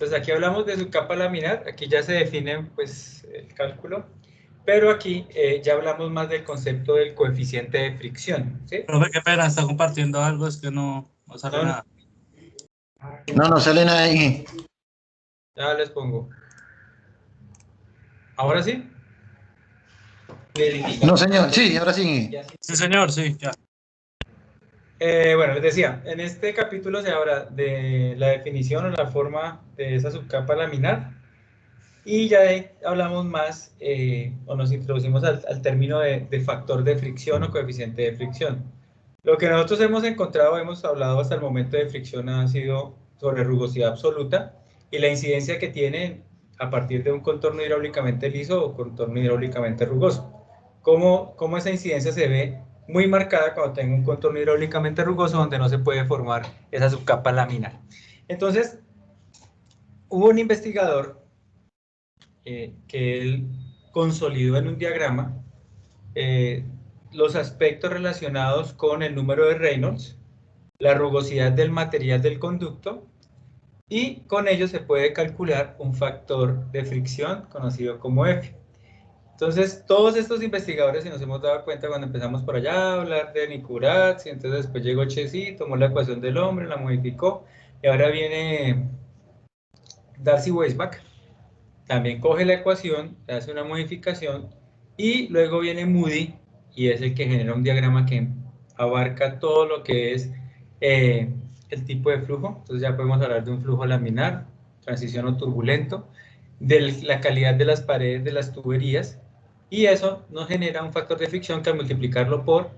Entonces aquí hablamos de su capa laminar, aquí ya se define pues el cálculo, pero aquí ya hablamos más del concepto del coeficiente de fricción, ¿sí? Profe, qué pena, está compartiendo algo, es que no sale No, nada. No sale nada ahí. ya les pongo. ¿Ahora sí? No, señor. Sí, ahora sí. Sí, señor, sí, ya. Bueno, les decía, en este capítulo se habla de la definición o la forma de esa subcapa laminar y ya hablamos más o nos introducimos al término de factor de fricción o coeficiente de fricción. Lo que nosotros hemos encontrado, hemos hablado hasta el momento de fricción ha sido sobre rugosidad absoluta y la incidencia que tiene a partir de un contorno hidráulicamente liso o contorno hidráulicamente rugoso. ¿Cómo esa incidencia se ve muy marcada cuando tengo un contorno hidráulicamente rugoso donde no se puede formar esa subcapa laminar? Entonces, hubo un investigador que él consolidó en un diagrama los aspectos relacionados con el número de Reynolds, la rugosidad del material del conducto y con ello se puede calcular un factor de fricción conocido como F. Entonces, todos estos investigadores, si nos hemos dado cuenta cuando empezamos por allá a hablar de Nicurat, y entonces después llegó Chessy, tomó la ecuación del hombre, la modificó, y ahora viene Darcy Weisbach, también coge la ecuación, hace una modificación, y luego viene Moody, y es el que genera un diagrama que abarca todo lo que es el tipo de flujo. Entonces ya podemos hablar de un flujo laminar, transición o turbulento, de la calidad de las paredes de las tuberías, y eso nos genera un factor de fricción que al multiplicarlo por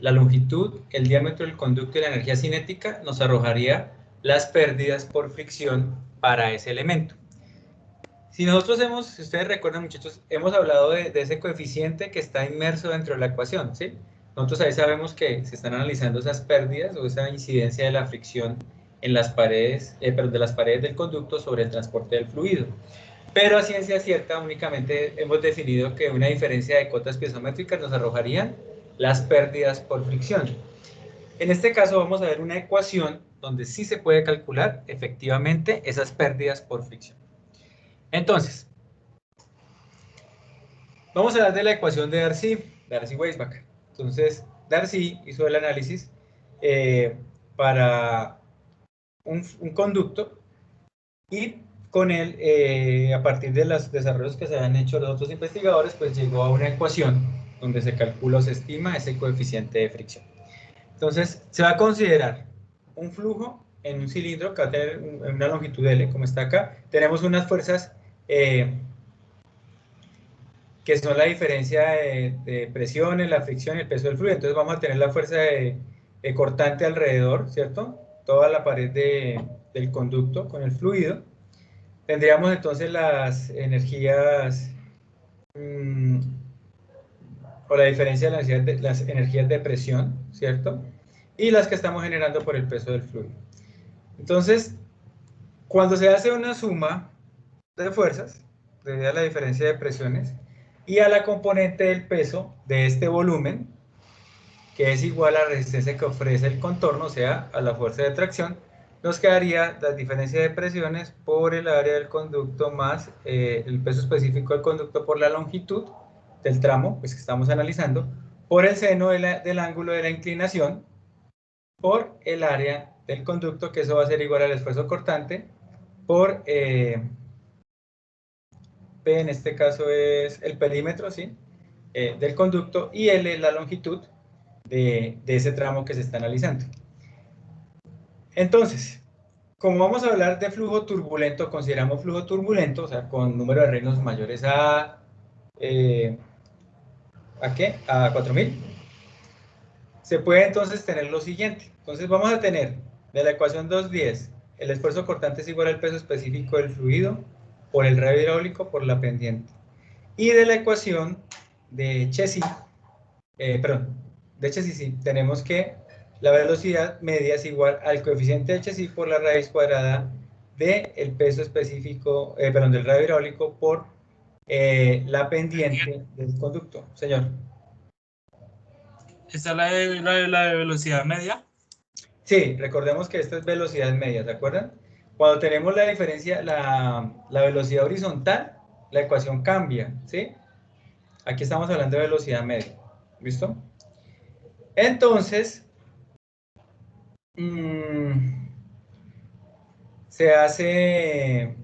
la longitud, el diámetro del conducto y la energía cinética nos arrojaría las pérdidas por fricción para ese elemento. Si nosotros si ustedes recuerdan, muchachos, hemos hablado de ese coeficiente que está inmerso dentro de la ecuación, ¿sí? Nosotros ahí sabemos que se están analizando esas pérdidas o esa incidencia de la fricción en las paredes, de las paredes del conducto sobre el transporte del fluido. Pero a ciencia cierta únicamente hemos definido que una diferencia de cotas piezométricas nos arrojarían las pérdidas por fricción. En este caso vamos a ver una ecuación donde sí se puede calcular efectivamente esas pérdidas por fricción. Entonces, vamos a hablar de la ecuación de Darcy-Weisbach. Entonces, Darcy hizo el análisis para un conducto y con él, a partir de los desarrollos que se han hecho los otros investigadores, pues llegó a una ecuación donde se calcula o se estima ese coeficiente de fricción. Entonces, se va a considerar un flujo en un cilindro que va a tener una longitud L, como está acá. Tenemos unas fuerzas que son la diferencia de presiones, la fricción y el peso del fluido. Entonces vamos a tener la fuerza de cortante alrededor, ¿cierto? Toda la pared del conducto con el fluido. Tendríamos entonces las energías, o la diferencia de las energías de presión, ¿cierto? Y las que estamos generando por el peso del fluido. Entonces, cuando se hace una suma de fuerzas, debido a la diferencia de presiones, y a la componente del peso de este volumen, que es igual a la resistencia que ofrece el contorno, o sea, a la fuerza de tracción, nos quedaría la diferencia de presiones por el área del conducto más el peso específico del conducto por la longitud del tramo pues, que estamos analizando, por el seno del ángulo de la inclinación, por el área del conducto, que eso va a ser igual al esfuerzo cortante, por P en este caso es el perímetro, ¿sí? Del conducto, y L es la longitud de ese tramo que se está analizando. Entonces, como vamos a hablar de flujo turbulento, consideramos flujo turbulento, o sea, con número de Reynolds mayores ¿a qué? A 4000. Se puede entonces tener lo siguiente. Entonces vamos a tener de la ecuación 210, el esfuerzo cortante es igual al peso específico del fluido por el radio hidráulico por la pendiente. Y de la ecuación de Chessy, sí, tenemos que la velocidad media es igual al coeficiente de Chessy por la raíz cuadrada del peso específico, del radio hidráulico por la pendiente del conducto. Señor. ¿Esta es la de velocidad media? Sí, recordemos que esta es velocidad media, ¿se acuerdan? Cuando tenemos la diferencia, la velocidad horizontal, la ecuación cambia, ¿sí? Aquí estamos hablando de velocidad media, ¿listo? Entonces, se hace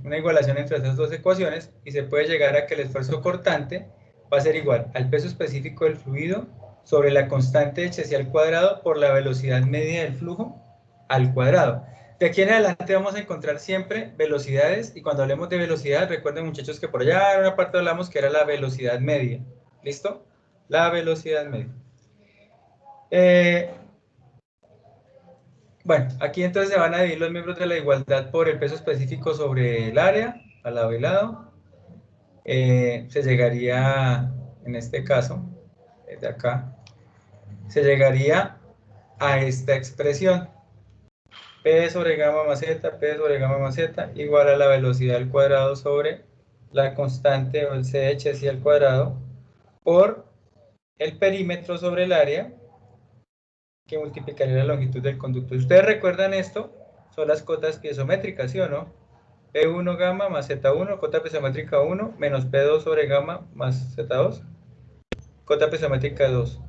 una igualación entre esas dos ecuaciones y se puede llegar a que el esfuerzo cortante va a ser igual al peso específico del fluido sobre la constante de Hc al cuadrado por la velocidad media del flujo al cuadrado. De aquí en adelante vamos a encontrar siempre velocidades, y cuando hablemos de velocidad, recuerden, muchachos, que por allá en una parte hablamos que era la velocidad media. ¿Listo? La velocidad media. Bueno, aquí entonces se van a dividir los miembros de la igualdad por el peso específico sobre el área, al lado y lado. Se llegaría, en este caso, desde acá, se llegaría a esta expresión. P sobre gamma más z, P sobre gamma más z, igual a la velocidad al cuadrado sobre la constante o el CH al cuadrado, por el perímetro sobre el área, que multiplicaría la longitud del conducto. Si ustedes recuerdan esto, son las cotas piezométricas, ¿sí o no? P1 gamma más Z1, cota piezométrica 1, menos P2 sobre gamma más Z2, cota piezométrica 2.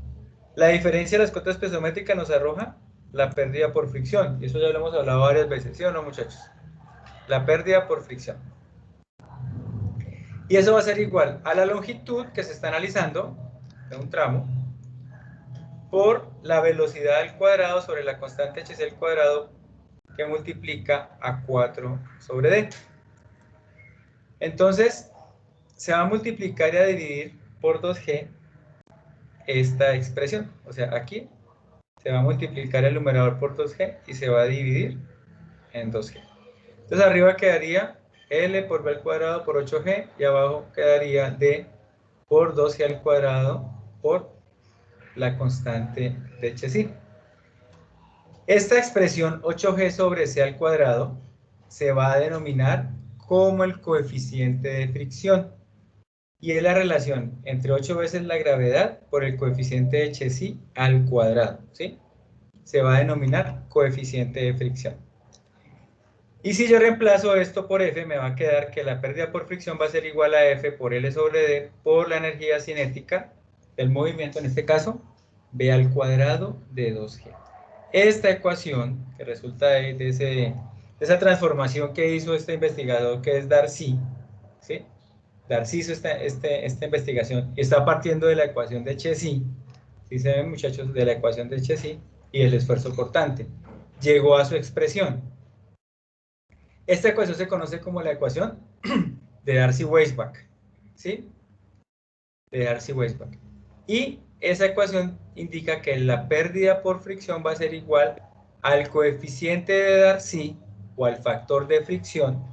La diferencia de las cotas piezométricas nos arroja la pérdida por fricción, y eso ya lo hemos hablado varias veces, ¿sí o no, muchachos? La pérdida por fricción. Y eso va a ser igual a la longitud que se está analizando de un tramo por la velocidad al cuadrado sobre la constante Hc al cuadrado, que multiplica a 4 sobre d. Entonces, se va a multiplicar y a dividir por 2g esta expresión. O sea, aquí se va a multiplicar el numerador por 2g y se va a dividir en 2g. Entonces, arriba quedaría L por B al cuadrado por 8g, y abajo quedaría D por 2g al cuadrado por la constante de Hc. Esta expresión 8g sobre c al cuadrado se va a denominar como el coeficiente de fricción, y es la relación entre 8 veces la gravedad por el coeficiente de Hc al cuadrado, ¿sí? Se va a denominar coeficiente de fricción. Y si yo reemplazo esto por F, me va a quedar que la pérdida por fricción va a ser igual a F por L sobre D por la energía cinética del movimiento, en este caso, B al cuadrado de 2G. Esta ecuación, que resulta de esa transformación que hizo este investigador, que es Darcy, ¿sí? Darcy hizo esta investigación y está partiendo de la ecuación de Hc, ¿sí se ven, muchachos? De la ecuación de Hc y el esfuerzo cortante. Llegó a su expresión. Esta ecuación se conoce como la ecuación de Darcy-Weisbach, ¿sí? De Darcy-Weisbach. Y esa ecuación indica que la pérdida por fricción va a ser igual al coeficiente de Darcy o al factor de fricción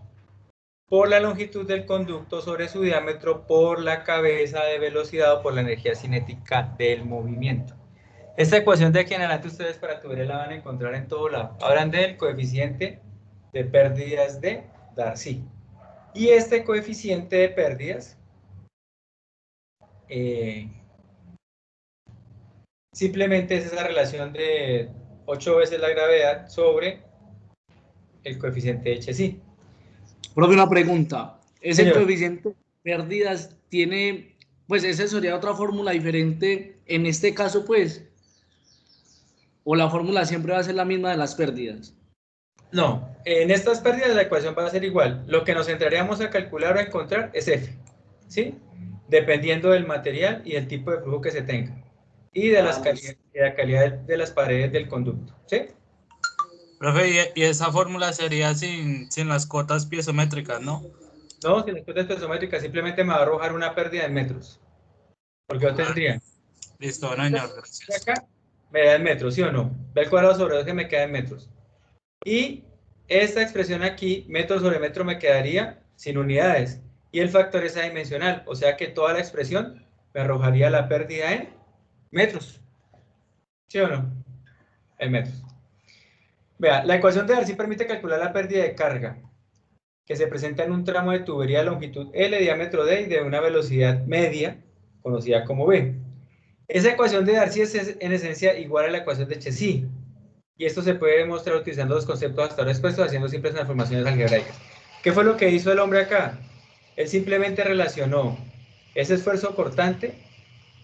por la longitud del conducto sobre su diámetro por la cabeza de velocidad o por la energía cinética del movimiento. Esta ecuación de aquí en adelante ustedes para tubería la van a encontrar en todo lado. Hablan del coeficiente de pérdidas de Darcy. Y este coeficiente de pérdidas simplemente es esa relación de 8 veces la gravedad sobre el coeficiente de Hc. Profe, una pregunta. ¿Ese Señor. coeficiente de pérdidas tiene, pues esa sería otra fórmula diferente en este caso, pues? ¿O la fórmula siempre va a ser la misma de las pérdidas? No, en estas pérdidas la ecuación va a ser igual. Lo que nos entraríamos a calcular o a encontrar es F, ¿sí? Dependiendo del material y el tipo de flujo que se tenga. Y de la calidad de las paredes del conducto, ¿sí? Profe, y esa fórmula sería sin las cotas piezométricas, ¿no? No, si las cotas piezométricas simplemente me va a arrojar una pérdida en metros. Porque yo tendría. Listo, bueno, señor, gracias. Acá me da en metros, ¿sí o no? B al cuadrado sobre 2 que me queda en metros. Y esta expresión aquí, metro sobre metro, me quedaría sin unidades. Y el factor es adimensional, o sea que toda la expresión me arrojaría la pérdida en metros. ¿Sí o no? En metros. Vea, la ecuación de Darcy permite calcular la pérdida de carga que se presenta en un tramo de tubería de longitud L, diámetro D y de una velocidad media, conocida como V. Esa ecuación de Darcy es en esencia igual a la ecuación de Hc. Y esto se puede demostrar utilizando los conceptos hasta ahora expuestos, haciendo simples transformaciones algebraicas. ¿Qué fue lo que hizo el hombre acá? Él simplemente relacionó ese esfuerzo cortante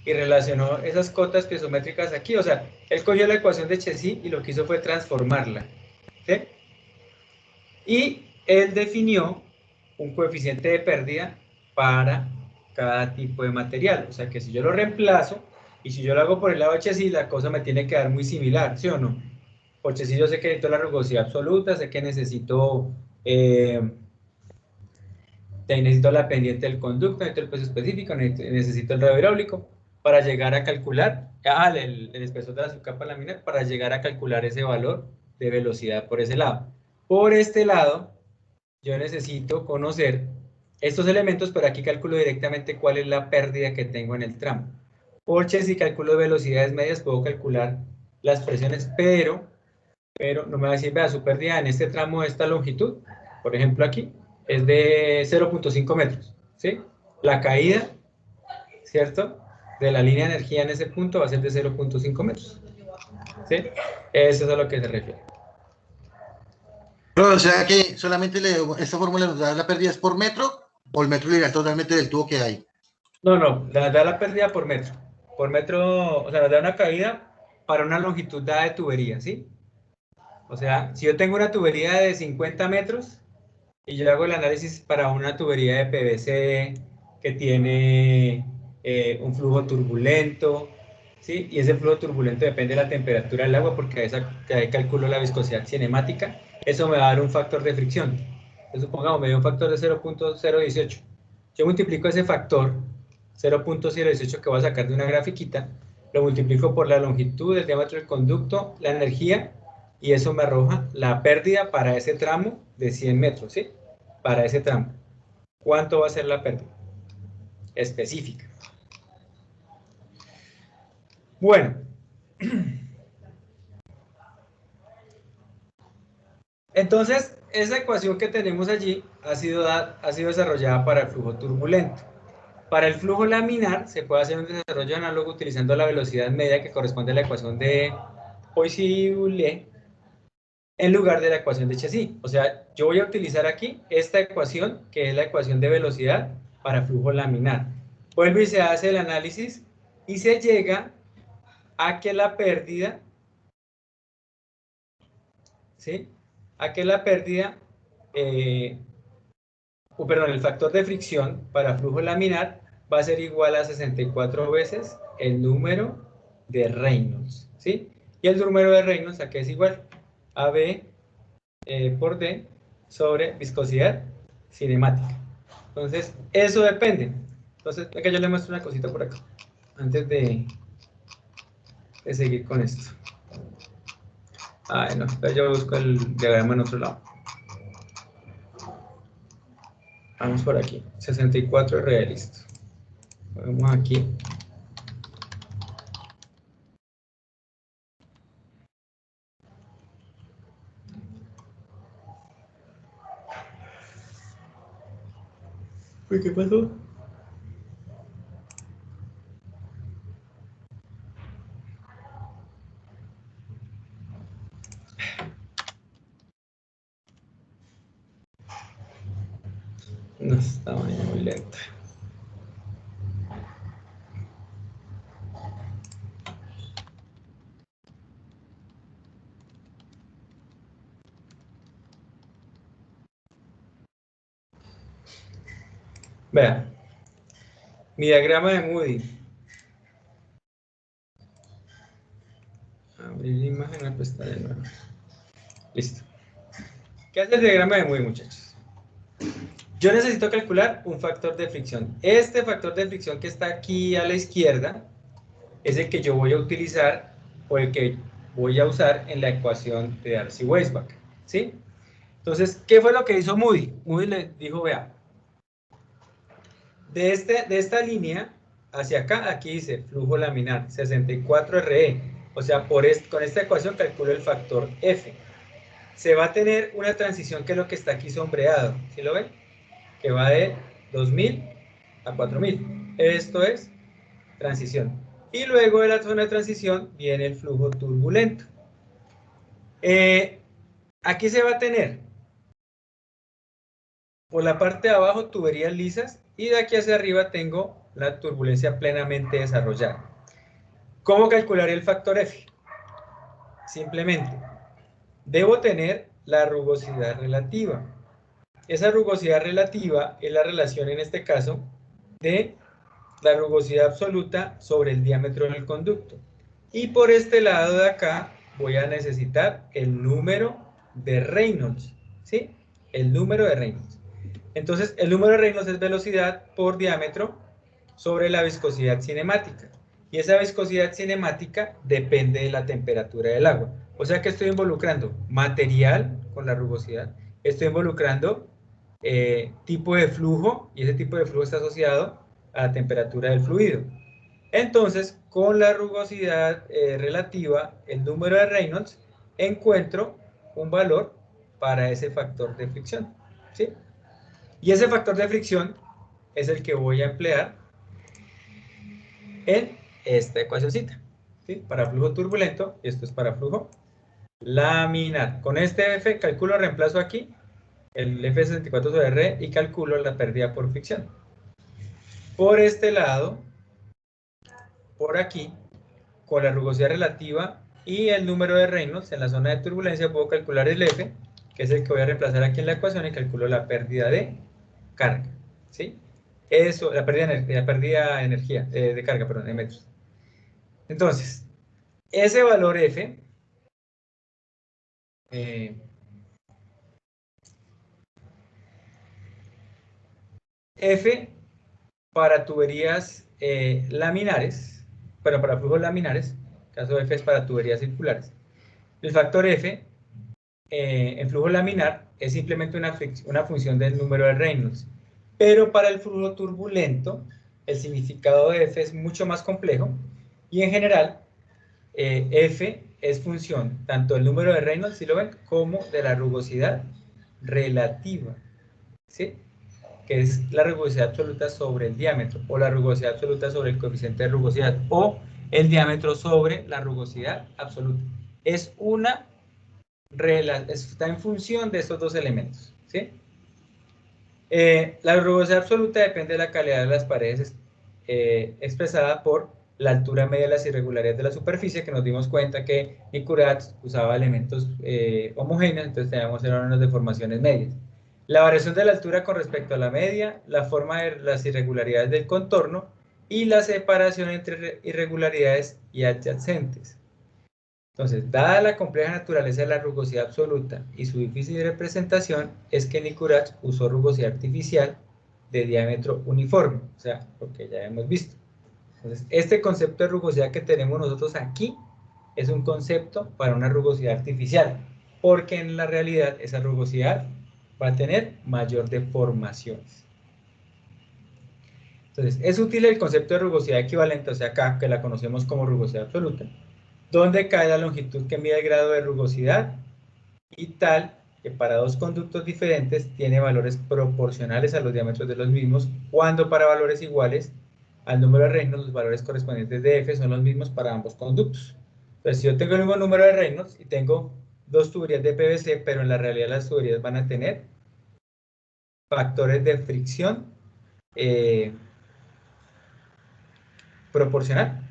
y relacionó esas cotas piezométricas aquí. O sea, él cogió la ecuación de Chezy y lo que hizo fue transformarla, ¿sí? Y él definió un coeficiente de pérdida para cada tipo de material. O sea que si yo lo reemplazo y si yo lo hago por el lado de Chezy, la cosa me tiene que dar muy similar, ¿sí o no? Por Chezy yo sé que necesito la rugosidad absoluta, sé que necesito la pendiente del conducto, necesito el peso específico, necesito el radio hidráulico para llegar a calcular, el espesor de la subcapa laminar, para llegar a calcular ese valor de velocidad por ese lado. Por este lado, yo necesito conocer estos elementos, pero aquí calculo directamente cuál es la pérdida que tengo en el tramo. Por si calculo velocidades medias, puedo calcular las presiones, pero no me va a decir, vea, su pérdida en este tramo de esta longitud, por ejemplo aquí, es de 0.5 metros, ¿sí? La caída, ¿cierto?, de la línea de energía en ese punto va a ser de 0.5 metros, ¿sí? Eso es a lo que se refiere. Pero, o sea que solamente esta fórmula nos da la pérdida es por metro o el metro lineal totalmente del tubo que hay. No, nos da la pérdida por metro. Por metro, o sea, nos da una caída para una longitud dada de tubería, ¿sí? O sea, si yo tengo una tubería de 50 metros y yo hago el análisis para una tubería de PVC que tiene un flujo turbulento, ¿sí? Y ese flujo turbulento depende de la temperatura del agua porque ahí calculo la viscosidad cinemática. Eso me va a dar un factor de fricción. Entonces, supongamos, me dio un factor de 0.018. Yo multiplico ese factor 0.018 que voy a sacar de una grafiquita, lo multiplico por la longitud, el diámetro del conducto, la energía, y eso me arroja la pérdida para ese tramo de 100 metros, ¿sí? Para ese tramo. ¿Cuánto va a ser la pérdida específica? Bueno. Entonces, esa ecuación que tenemos allí ha sido desarrollada para el flujo turbulento. Para el flujo laminar se puede hacer un desarrollo análogo utilizando la velocidad media que corresponde a la ecuación de Poiseuille en lugar de la ecuación de Chezy. O sea, yo voy a utilizar aquí esta ecuación, que es la ecuación de velocidad para flujo laminar. Vuelve y se hace el análisis y se llega a que la pérdida, ¿sí? A que la pérdida, el factor de fricción para flujo laminar va a ser igual a 64 veces el número de Reynolds, ¿sí? Y el número de Reynolds, ¿a qué es igual? AB por D sobre viscosidad cinemática. Entonces, eso depende. Entonces, acá yo le muestro una cosita por acá, antes de seguir con esto. No, entonces yo busco el diagrama en otro lado. Vamos por aquí, 64 es real, listo. Vamos aquí. Uy, ¿qué pasó? No, está muy lento. Vea, mi diagrama de Moody. Abrir la imagen, la pestaña de nuevo. Listo. ¿Qué hace el diagrama de Moody, muchachos? Yo necesito calcular un factor de fricción. Este factor de fricción que está aquí a la izquierda es el que yo voy a utilizar o el que voy a usar en la ecuación de Darcy-Weisbach, ¿sí? Entonces, ¿qué fue lo que hizo Moody? Moody le dijo, vea, de esta línea hacia acá, aquí dice flujo laminar, 64 RE. O sea, con esta ecuación calculo el factor F. Se va a tener una transición que es lo que está aquí sombreado, ¿sí lo ven? Que va de 2000 a 4000. Esto es transición. Y luego de la zona de transición viene el flujo turbulento. Aquí se va a tener por la parte de abajo tuberías lisas y de aquí hacia arriba tengo la turbulencia plenamente desarrollada. ¿Cómo calcular el factor F? Simplemente, debo tener la rugosidad relativa. Esa rugosidad relativa es la relación en este caso de la rugosidad absoluta sobre el diámetro del conducto. Y por este lado de acá voy a necesitar el número de Reynolds, ¿sí? El número de Reynolds. Entonces, el número de Reynolds es velocidad por diámetro sobre la viscosidad cinemática. Y esa viscosidad cinemática depende de la temperatura del agua. O sea que estoy involucrando material con la rugosidad, estoy involucrando tipo de flujo, y ese tipo de flujo está asociado a la temperatura del fluido. Entonces, con la rugosidad relativa, el número de Reynolds, encuentro un valor para ese factor de fricción, ¿sí? Y ese factor de fricción es el que voy a emplear en esta ecuacióncita, ¿sí? Para flujo turbulento, y esto es para flujo laminar. Con este F calculo, reemplazo aquí el F64 sobre R y calculo la pérdida por fricción. Por este lado, por aquí, con la rugosidad relativa y el número de Reynolds en la zona de turbulencia, puedo calcular el F, que es el que voy a reemplazar aquí en la ecuación, y calculo la pérdida de carga, ¿sí? Eso, la pérdida de energía, de carga, perdón, de metros. Entonces, ese valor F, F para tuberías laminares, pero para flujos laminares, caso F es para tuberías circulares. El factor F en flujo laminar es simplemente una función del número de Reynolds, pero para el flujo turbulento el significado de F es mucho más complejo y en general F es función tanto del número de Reynolds, si lo ven, como de la rugosidad relativa, ¿sí? Que es la rugosidad absoluta sobre el diámetro, o la rugosidad absoluta sobre el coeficiente de rugosidad, o el diámetro sobre la rugosidad absoluta. Es una está en función de estos dos elementos, ¿sí? La rugosidad absoluta depende de la calidad de las paredes expresada por la altura media de las irregularidades de la superficie, que nos dimos cuenta que Nicoret usaba elementos homogéneos, entonces teníamos unas deformaciones medias. La variación de la altura con respecto a la media, la forma de las irregularidades del contorno y la separación entre irregularidades y adyacentes. Entonces, dada la compleja naturaleza de la rugosidad absoluta y su difícil representación, es que Nicoret usó rugosidad artificial de diámetro uniforme, o sea, lo que ya hemos visto. Entonces, este concepto de rugosidad que tenemos nosotros aquí es un concepto para una rugosidad artificial, porque en la realidad esa rugosidad va a tener mayor deformaciones. Entonces, es útil el concepto de rugosidad equivalente, o sea, acá, que la conocemos como rugosidad absoluta, donde cae la longitud que mide el grado de rugosidad y tal que para dos conductos diferentes tiene valores proporcionales a los diámetros de los mismos, cuando para valores iguales al número de Reynolds los valores correspondientes de F son los mismos para ambos conductos. Entonces, si yo tengo el mismo número de Reynolds y tengo dos tuberías de PVC, pero en la realidad las tuberías van a tener factores de fricción proporcional.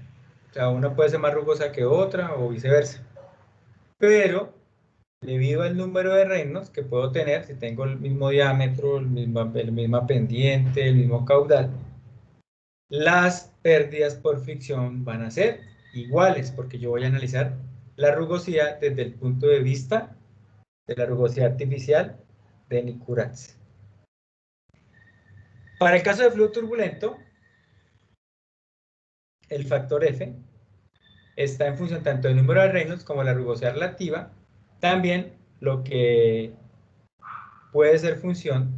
O sea, una puede ser más rugosa que otra o viceversa. Pero, debido al número de Reynolds que puedo tener, si tengo el mismo diámetro, el misma pendiente, el mismo caudal, las pérdidas por fricción van a ser iguales, porque yo voy a analizar la rugosidad desde el punto de vista de la rugosidad artificial de Nicoret. Para el caso de flujo turbulento, el factor F está en función tanto del número de Reynolds como la rugosidad relativa, también lo que puede ser función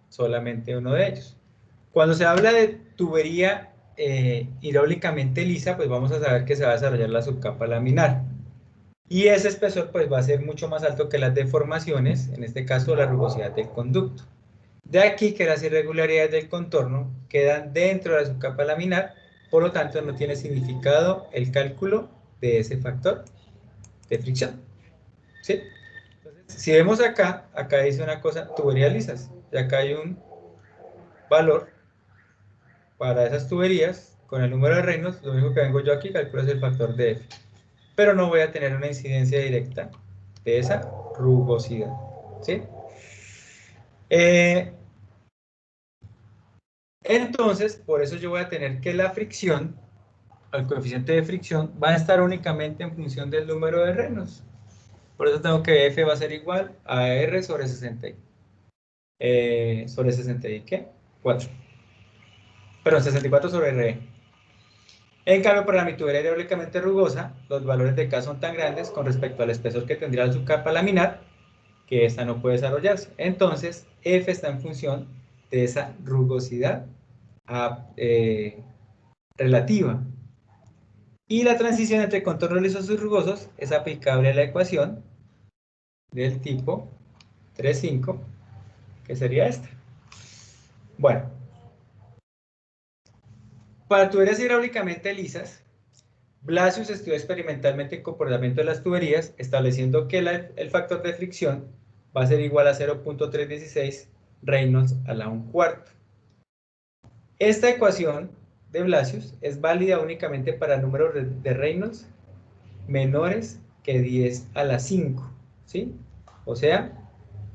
solamente de uno de ellos. Cuando se habla de tubería hidráulicamente lisa, pues vamos a saber que se va a desarrollar la subcapa laminar. Y ese espesor pues va a ser mucho más alto que las deformaciones, en este caso la rugosidad del conducto. De aquí que las irregularidades del contorno quedan dentro de la subcapa laminar, por lo tanto no tiene significado el cálculo de ese factor de fricción, ¿sí? Entonces, si vemos acá, acá dice una cosa, tuberías lisas, y acá hay un valor para esas tuberías, con el número de Reynolds, lo único que vengo yo aquí, calculo es el factor de F. Pero no voy a tener una incidencia directa de esa rugosidad, ¿sí? Entonces, por eso yo voy a tener que la fricción, el coeficiente de fricción, va a estar únicamente en función del número de Reynolds. Por eso tengo que F va a ser igual a R sobre 60. Sobre 60 y ¿qué? 4. Perdón, 64 sobre RE. En cambio, para mi tubería hidráulicamente rugosa, los valores de K son tan grandes con respecto al espesor que tendría su capa laminar, que esta no puede desarrollarse. Entonces, F está en función de esa rugosidad relativa. Y la transición entre contornos lisos y rugosos es aplicable a la ecuación del tipo 3,5, que sería esta. Bueno, para tuberías hidráulicamente lisas, Blasius estudió experimentalmente el comportamiento de las tuberías, estableciendo que el factor de fricción va a ser igual a 0.316 Reynolds a la 1/4. Esta ecuación de Blasius es válida únicamente para números de Reynolds menores que 10 a la 5, ¿sí? O sea,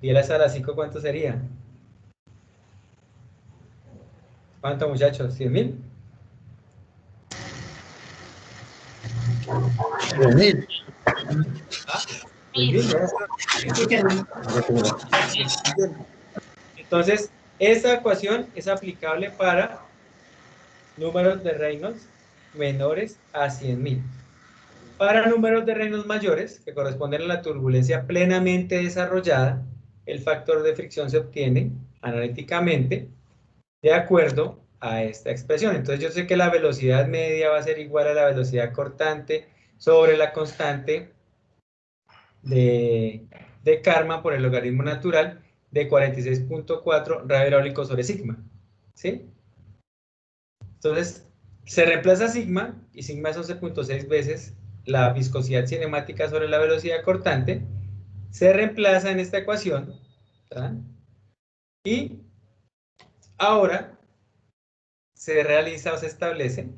10 a la 5, ¿cuánto sería? ¿Cuánto, muchachos? ¿100.000? 3.000. ¿Ah? 10.000, ¿no? Entonces, esta ecuación es aplicable para números de Reynolds menores a 100.000. Para números de Reynolds mayores, que corresponden a la turbulencia plenamente desarrollada, el factor de fricción se obtiene analíticamente de acuerdo a esta expresión. Entonces yo sé que la velocidad media va a ser igual a la velocidad cortante sobre la constante de Karman por el logaritmo natural de 46.4 radio hidráulico sobre sigma, ¿sí? Entonces, se reemplaza sigma, y sigma es 11.6 veces la viscosidad cinemática sobre la velocidad cortante, se reemplaza en esta ecuación, ¿tá? Y ahora se realiza o se establece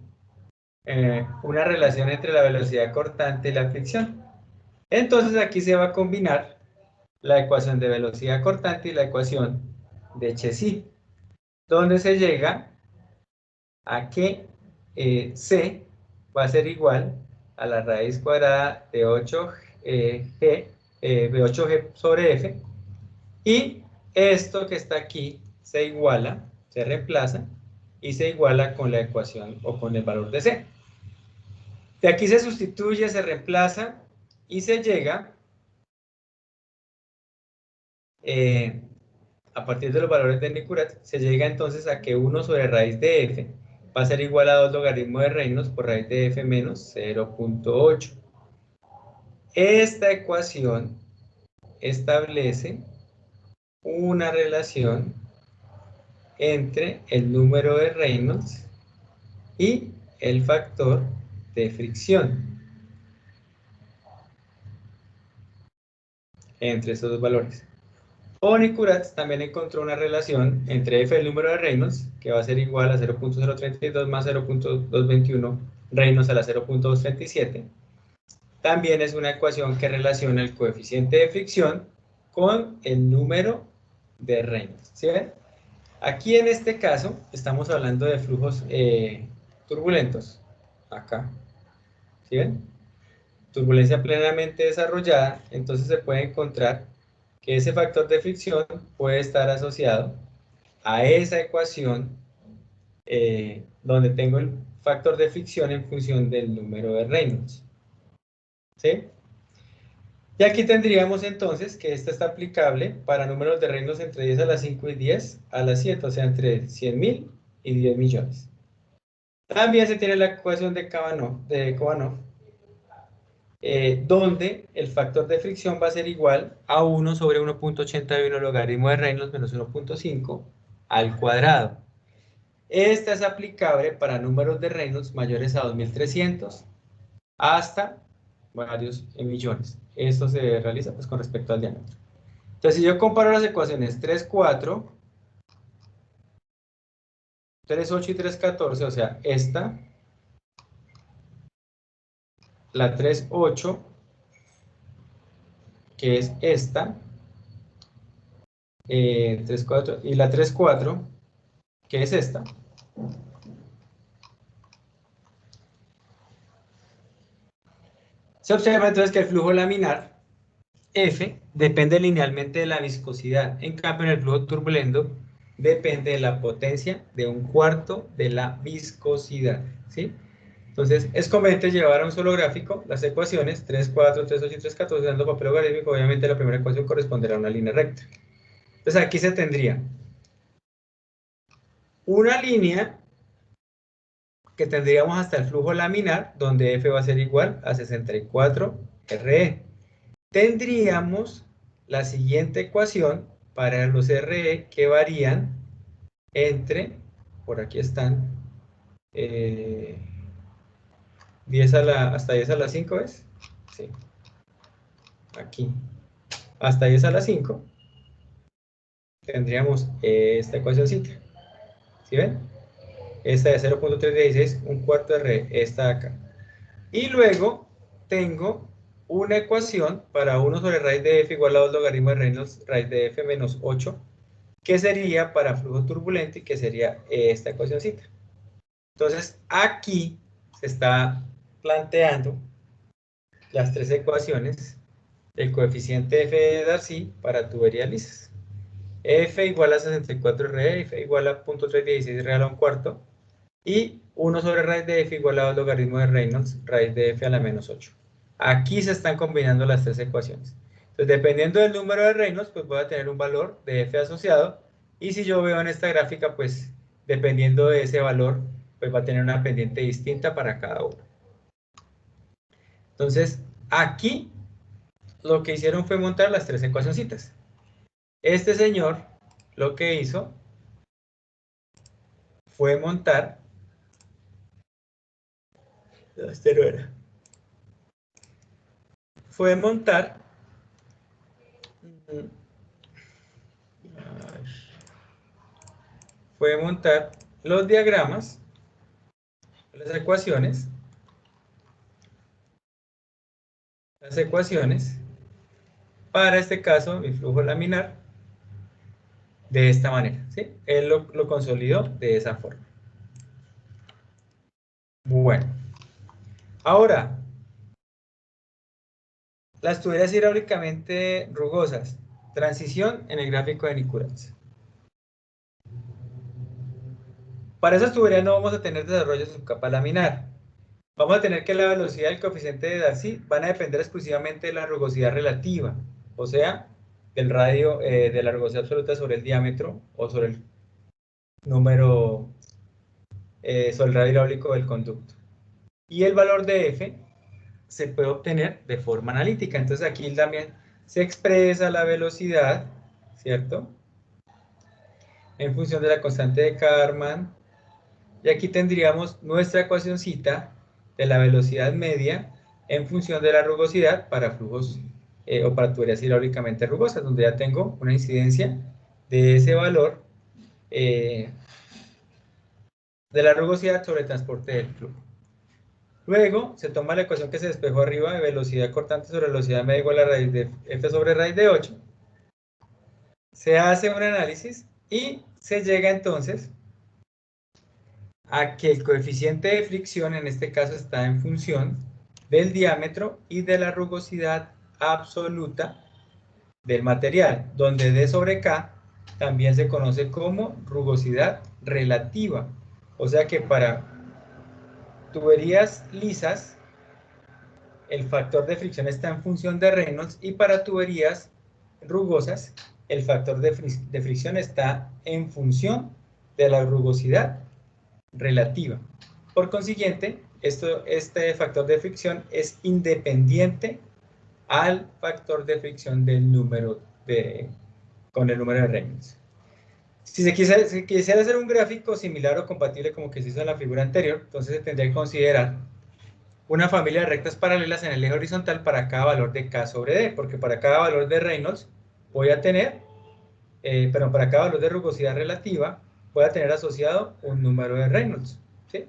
una relación entre la velocidad cortante y la fricción. Entonces aquí se va a combinar la ecuación de velocidad cortante y la ecuación de Chezy, donde se llega a que C va a ser igual a la raíz cuadrada de 8G sobre F, y esto que está aquí se iguala, se reemplaza y se iguala con la ecuación o con el valor de C. De aquí se sustituye, se reemplaza y se llega a partir de los valores de Nicurat, se llega entonces a que 1 sobre raíz de F va a ser igual a 2 logaritmos de Reynolds por raíz de F menos 0.8. Esta ecuación establece una relación entre el número de Reynolds y el factor de fricción entre esos dos valores. Nicurat también encontró una relación entre F, el número de Reynolds, que va a ser igual a 0.032 más 0.221 Reynolds a la 0.237. También es una ecuación que relaciona el coeficiente de fricción con el número de Reynolds. ¿Sí ven? Aquí en este caso estamos hablando de flujos turbulentos. Acá. ¿Sí ven? Turbulencia plenamente desarrollada. Entonces se puede encontrar que ese factor de fricción puede estar asociado a esa ecuación donde tengo el factor de fricción en función del número de Reynolds. ¿Sí? Y aquí tendríamos entonces que esta está aplicable para números de Reynolds entre 10 a la 5 y 10 a la 7, o sea, entre 100.000 y 10 millones. También se tiene la ecuación de Kovanov, donde el factor de fricción va a ser igual a 1 sobre 1.81 logaritmo de Reynolds menos 1.5 al cuadrado. Esta es aplicable para números de Reynolds mayores a 2.300 hasta varios millones. Esto se realiza pues con respecto al diámetro. Entonces, si yo comparo las ecuaciones 3, 4, 3, 8 y 3, 14, o sea, esta, la 3, 8, que es esta, 3, 4, y la 3, 4, que es esta. Se observa entonces que el flujo laminar, F, depende linealmente de la viscosidad. En cambio, en el flujo turbulento, depende de la potencia de 1/4 de la viscosidad, ¿sí? Entonces, es conveniente llevar a un solo gráfico las ecuaciones 3, 4, 3, 8 y 3, 14, dando papel logarítmico. Obviamente, la primera ecuación corresponderá a una línea recta. Entonces, aquí se tendría una línea que tendríamos hasta el flujo laminar, donde F va a ser igual a 64 RE. Tendríamos la siguiente ecuación para los RE que varían entre, por aquí están, 10 hasta 10 a la 5, ¿es? Sí. Aquí. Hasta 10 a la 5 tendríamos esta ecuacióncita. ¿Sí ven? Esta de 0.316, 1/4 RE, esta de acá. Y luego tengo una ecuación para 1 sobre raíz de F igual a 2 logaritmo de Reynolds raíz de F menos 8, que sería para flujo turbulento y que sería esta ecuacióncita. Entonces, aquí se está planteando las tres ecuaciones del coeficiente F de Darcy para tuberías lisas. F igual a 64 RE, F igual a 0.316 real a 1/4, y 1 sobre raíz de F igual a 2 logaritmo de Reynolds raíz de F a la menos 8. Aquí se están combinando las tres ecuaciones. Entonces, dependiendo del número de Reynolds, pues voy a tener un valor de F asociado, y si yo veo en esta gráfica, pues dependiendo de ese valor, pues va a tener una pendiente distinta para cada uno. Entonces, aquí lo que hicieron fue montar las tres ecuacioncitas. Este señor lo que hizo fue montar, este no era, fue montar los diagramas, las ecuaciones para este caso, mi flujo laminar, de esta manera, ¿sí? Él lo consolidó de esa forma. Bueno, ahora, las tuberías hidráulicamente rugosas, transición en el gráfico de Nikuratsa. Para esas tuberías no vamos a tener desarrollo de subcapa laminar. Vamos a tener que la velocidad y el coeficiente de Darcy van a depender exclusivamente de la rugosidad relativa, o sea, del radio de la rugosidad absoluta sobre el diámetro o sobre el número, sobre el radio hidráulico del conducto. Y el valor de F se puede obtener de forma analítica. Entonces aquí también se expresa la velocidad, ¿cierto? En función de la constante de Kármán. Y aquí tendríamos nuestra ecuacióncita de la velocidad media en función de la rugosidad para flujos o para tuberías hidráulicamente rugosas, donde ya tengo una incidencia de ese valor de la rugosidad sobre el transporte del flujo. Luego se toma la ecuación que se despejó arriba de velocidad cortante sobre velocidad media igual a raíz de F sobre raíz de 8. Se hace un análisis y se llega entonces a que el coeficiente de fricción en este caso está en función del diámetro y de la rugosidad absoluta del material, donde D sobre K también se conoce como rugosidad relativa. O sea que para tuberías lisas, el factor de fricción está en función de Reynolds, y para tuberías rugosas, el factor de fricción está en función de la rugosidad relativa. Por consiguiente, este factor de fricción es independiente al factor de fricción del número con el número de Reynolds. Si se quisiera hacer un gráfico similar o compatible como que se hizo en la figura anterior, entonces se tendría que considerar una familia de rectas paralelas en el eje horizontal para cada valor de K sobre D, porque para cada valor de Reynolds voy a tener, perdón, para cada valor de rugosidad relativa voy a tener asociado un número de Reynolds, ¿sí?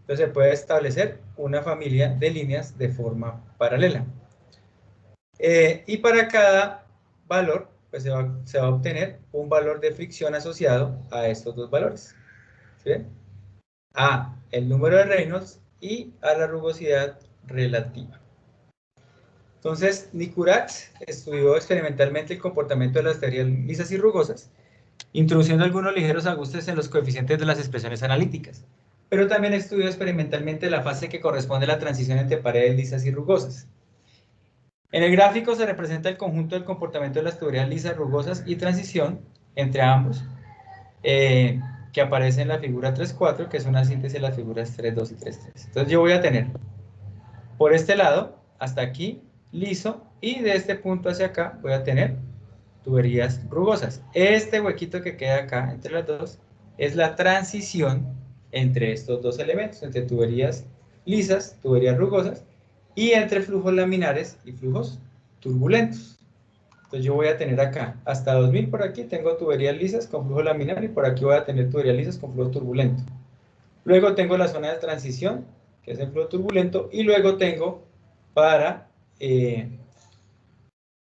Entonces se puede establecer una familia de líneas de forma paralela. Y para cada valor, pues se va a obtener un valor de fricción asociado a estos dos valores, ¿sí? A el número de Reynolds y a la rugosidad relativa. Entonces, Nicurat estudió experimentalmente el comportamiento de las teorías lisas y rugosas, introduciendo algunos ligeros ajustes en los coeficientes de las expresiones analíticas, pero también estudió experimentalmente la fase que corresponde a la transición entre paredes lisas y rugosas. En el gráfico se representa el conjunto del comportamiento de las teorías lisas, rugosas y transición entre ambos, que aparece en la figura 3.4, que es una síntesis de las figuras 3.2 y 3.3. Entonces yo voy a tener por este lado, hasta aquí, liso, y de este punto hacia acá voy a tener tuberías rugosas. Este huequito que queda acá entre las dos es la transición entre estos dos elementos, entre tuberías lisas, tuberías rugosas, y entre flujos laminares y flujos turbulentos. Entonces yo voy a tener acá, hasta 2000 por aquí, tengo tuberías lisas con flujo laminar, y por aquí voy a tener tuberías lisas con flujo turbulento. Luego tengo la zona de transición, que es el flujo turbulento, y luego tengo para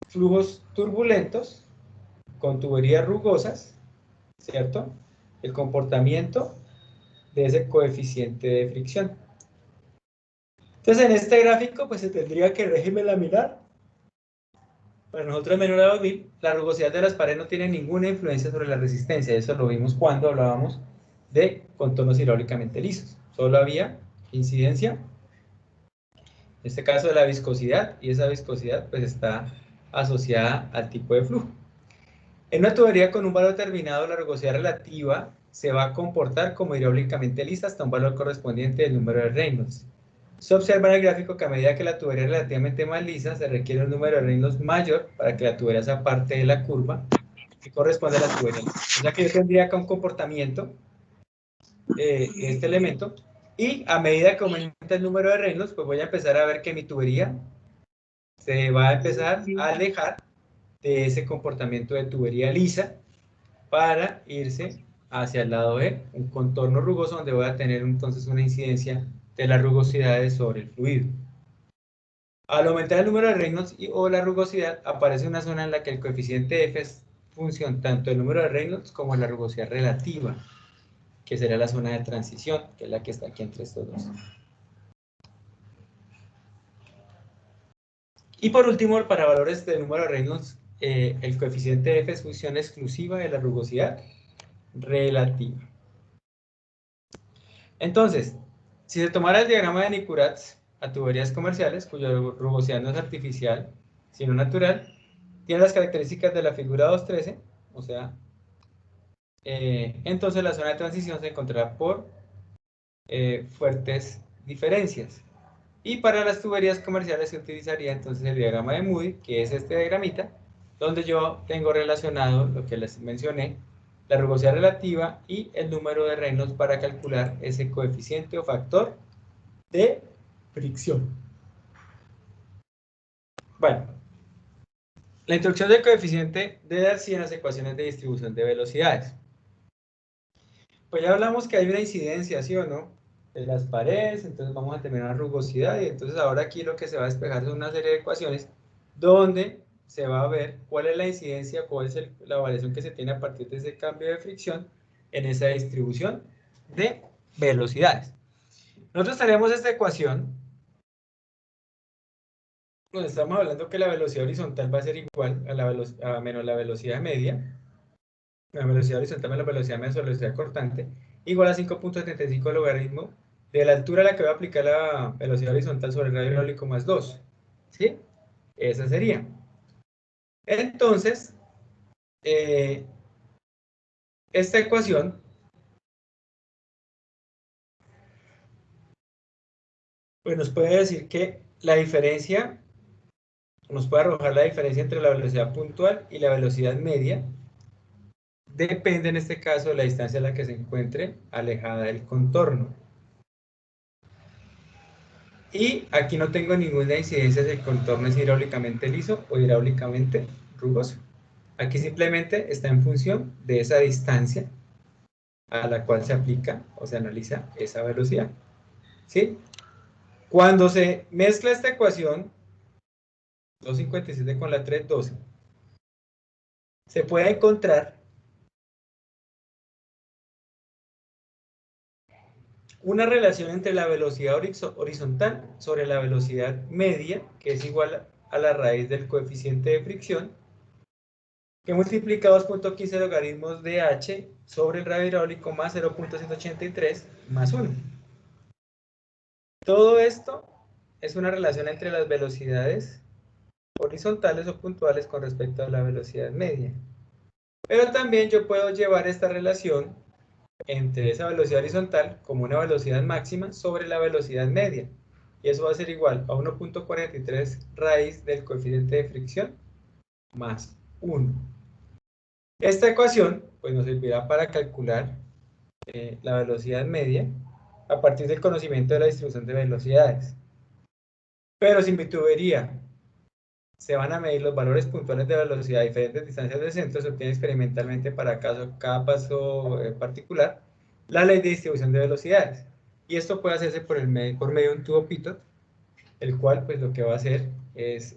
flujos turbulentos con tuberías rugosas, ¿cierto? El comportamiento de ese coeficiente de fricción. Entonces, en este gráfico, pues se tendría que el régimen laminar, para nosotros es menor a 2000, la rugosidad de las paredes no tiene ninguna influencia sobre la resistencia. Eso lo vimos cuando hablábamos de contornos hidráulicamente lisos. Solo había incidencia, en este caso de la viscosidad, y esa viscosidad pues está asociada al tipo de flujo. En una tubería con un valor determinado, la rugosidad relativa se va a comportar como hidráulicamente lisa hasta un valor correspondiente del número de Reynolds. Se observa en el gráfico que a medida que la tubería es relativamente más lisa, se requiere un número de Reynolds mayor para que la tubería sea parte de la curva que corresponde a la tubería lisa. O sea que yo tendría acá un comportamiento de este elemento, y a medida que aumenta el número de Reynolds, pues voy a empezar a ver que mi tubería se va a empezar a alejar de ese comportamiento de tubería lisa para irse hacia el lado de un contorno rugoso, donde voy a tener entonces una incidencia de las rugosidades sobre el fluido. Al aumentar el número de Reynolds o la rugosidad, aparece una zona en la que el coeficiente F es función tanto del número de Reynolds como de la rugosidad relativa, que será la zona de transición, que es la que está aquí entre estos dos. Y por último, para valores de número de Reynolds, el coeficiente F es función exclusiva de la rugosidad relativa. Entonces, si se tomara el diagrama de Nicurat a tuberías comerciales, cuya rugosidad no es artificial, sino natural, tiene las características de la figura 2.13, o sea, entonces la zona de transición se encontrará por fuertes diferencias. Y para las tuberías comerciales se utilizaría entonces el diagrama de Moody, que es este diagramita, donde yo tengo relacionado lo que les mencioné, la rugosidad relativa y el número de Reynolds para calcular ese coeficiente o factor de fricción. Bueno, la introducción del coeficiente de Darcy en las ecuaciones de distribución de velocidades. Pues ya hablamos que hay una incidencia, ¿sí o no?, de las paredes, entonces vamos a tener una rugosidad, y entonces ahora aquí lo que se va a despejar son una serie de ecuaciones donde se va a ver cuál es la incidencia, cuál es la variación que se tiene a partir de ese cambio de fricción en esa distribución de velocidades. Nosotros tenemos esta ecuación donde estamos hablando que la velocidad horizontal va a ser igual a menos la velocidad media, la velocidad horizontal menos la velocidad media sobre la velocidad cortante, igual a 5.75 logaritmo de la altura a la que voy a aplicar la velocidad horizontal sobre el radio hidráulico más 2. ¿Sí? Esa sería. Entonces, esta ecuación pues nos puede decir que la diferencia, nos puede arrojar la diferencia entre la velocidad puntual y la velocidad media, depende en este caso de la distancia a la que se encuentre alejada del contorno. Y aquí no tengo ninguna incidencia si el contorno es hidráulicamente liso o hidráulicamente rugoso. Aquí simplemente está en función de esa distancia a la cual se aplica o se analiza esa velocidad. ¿Sí? Cuando se mezcla esta ecuación, 257 con la 312, se puede encontrar una relación entre la velocidad horizontal sobre la velocidad media, que es igual a la raíz del coeficiente de fricción, que multiplica 2.15 logaritmos de h sobre el radio hidráulico más 0.183 más 1. Todo esto es una relación entre las velocidades horizontales o puntuales con respecto a la velocidad media. Pero también yo puedo llevar esta relación entre esa velocidad horizontal como una velocidad máxima sobre la velocidad media. Y eso va a ser igual a 1.43 raíz del coeficiente de fricción más 1. Esta ecuación pues, nos servirá para calcular la velocidad media a partir del conocimiento de la distribución de velocidades. Pero si en mi tubería se van a medir los valores puntuales de velocidad a diferentes distancias del centro, se obtiene experimentalmente para cada paso particular la ley de distribución de velocidades. Y esto puede hacerse por medio de un tubo pitot, el cual pues lo que va a hacer es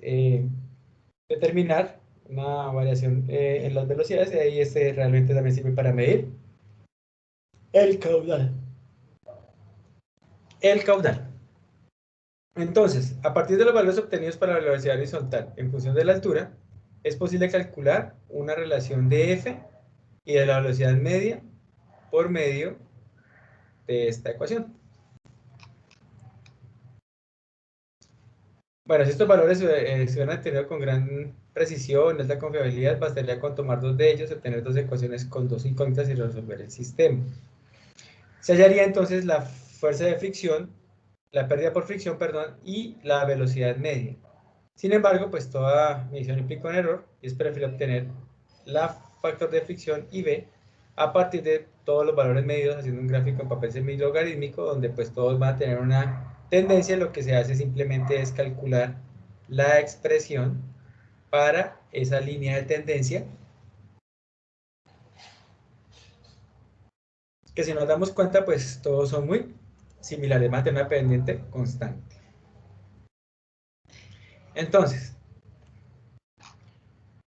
determinar una variación en las velocidades, y ahí realmente también sirve para medir el caudal. El caudal. Entonces, a partir de los valores obtenidos para la velocidad horizontal en función de la altura, es posible calcular una relación de F y de la velocidad media por medio de esta ecuación. Bueno, si estos valores se hubieran obtenido con gran precisión, alta confiabilidad, bastaría con tomar dos de ellos, obtener dos ecuaciones con dos incógnitas y resolver el sistema. Se hallaría entonces la fuerza de fricción, la pérdida por fricción, perdón, y la velocidad media. Sin embargo, pues toda medición implica un error y es preferible obtener la factor de fricción y B a partir de todos los valores medidos haciendo un gráfico en papel semilogarítmico donde pues todos van a tener una tendencia. Lo que se hace simplemente es calcular la expresión para esa línea de tendencia, que si nos damos cuenta pues todos son muy similares, van a tener una pendiente constante. Entonces,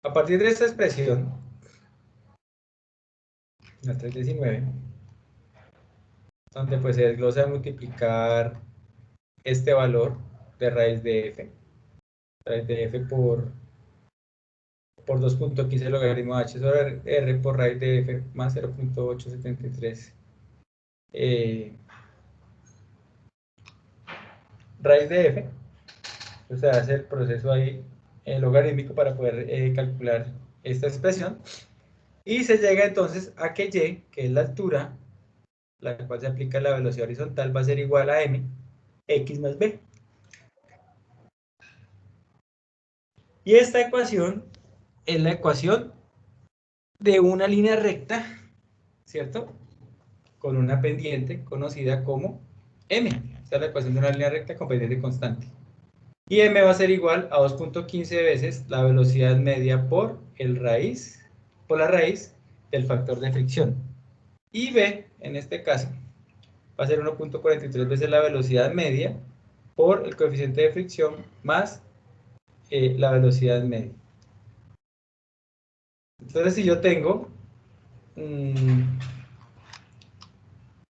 a partir de esta expresión, la 319, donde pues se desglosa a multiplicar este valor de raíz de f por 2.15 logaritmo de h sobre r por raíz de f más 0.873 raíz de f. O sea, hace el proceso ahí logarítmico para poder calcular esta expresión, y se llega entonces a que y, que es la altura, la cual se aplica la velocidad horizontal, va a ser igual a m, x más b. Y esta ecuación es la ecuación de una línea recta, ¿cierto? Con una pendiente conocida como m. Esta es la ecuación de una línea recta con pendiente constante. Y m va a ser igual a 2.15 veces la velocidad media por la raíz del factor de fricción. Y b, en este caso, va a ser 1.43 veces la velocidad media por el coeficiente de fricción más la velocidad media. Entonces, si yo tengo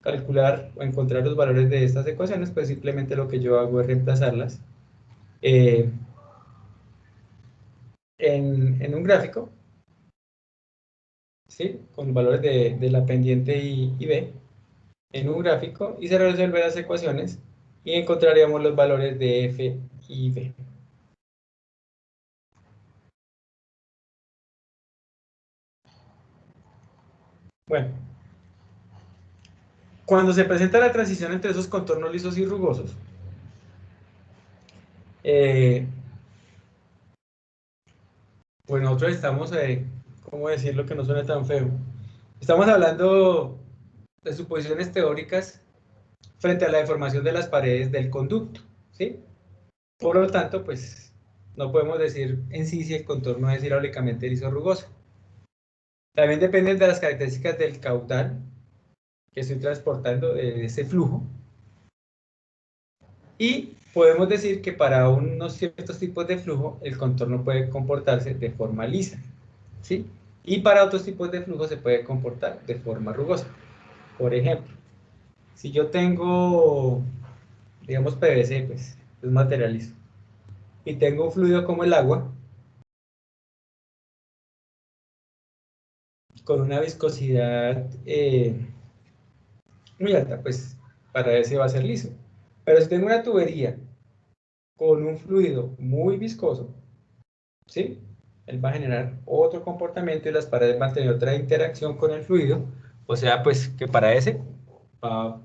calcular o encontrar los valores de estas ecuaciones, pues simplemente lo que yo hago es reemplazarlas en un gráfico, ¿sí? Con valores de la pendiente y b, en un gráfico, y se resuelven las ecuaciones y encontraríamos los valores de f y b. Bueno, cuando se presenta la transición entre esos contornos lisos y rugosos, pues nosotros estamos, ¿cómo decirlo que no suene tan feo? Estamos hablando de suposiciones teóricas frente a la deformación de las paredes del conducto, ¿sí? Por lo tanto, pues no podemos decir en sí si el contorno es hidráulicamente liso o rugoso. También depende de las características del caudal que estoy transportando de ese flujo. Y podemos decir que para unos ciertos tipos de flujo el contorno puede comportarse de forma lisa, ¿sí? Y para otros tipos de flujo se puede comportar de forma rugosa. Por ejemplo, si yo tengo, digamos, PVC, pues es material liso, y tengo un fluido como el agua, con una viscosidad muy alta, pues para ese va a ser liso. Pero si tengo una tubería con un fluido muy viscoso, ¿sí? Él va a generar otro comportamiento y las paredes van a tener otra interacción con el fluido. O sea, pues que para ese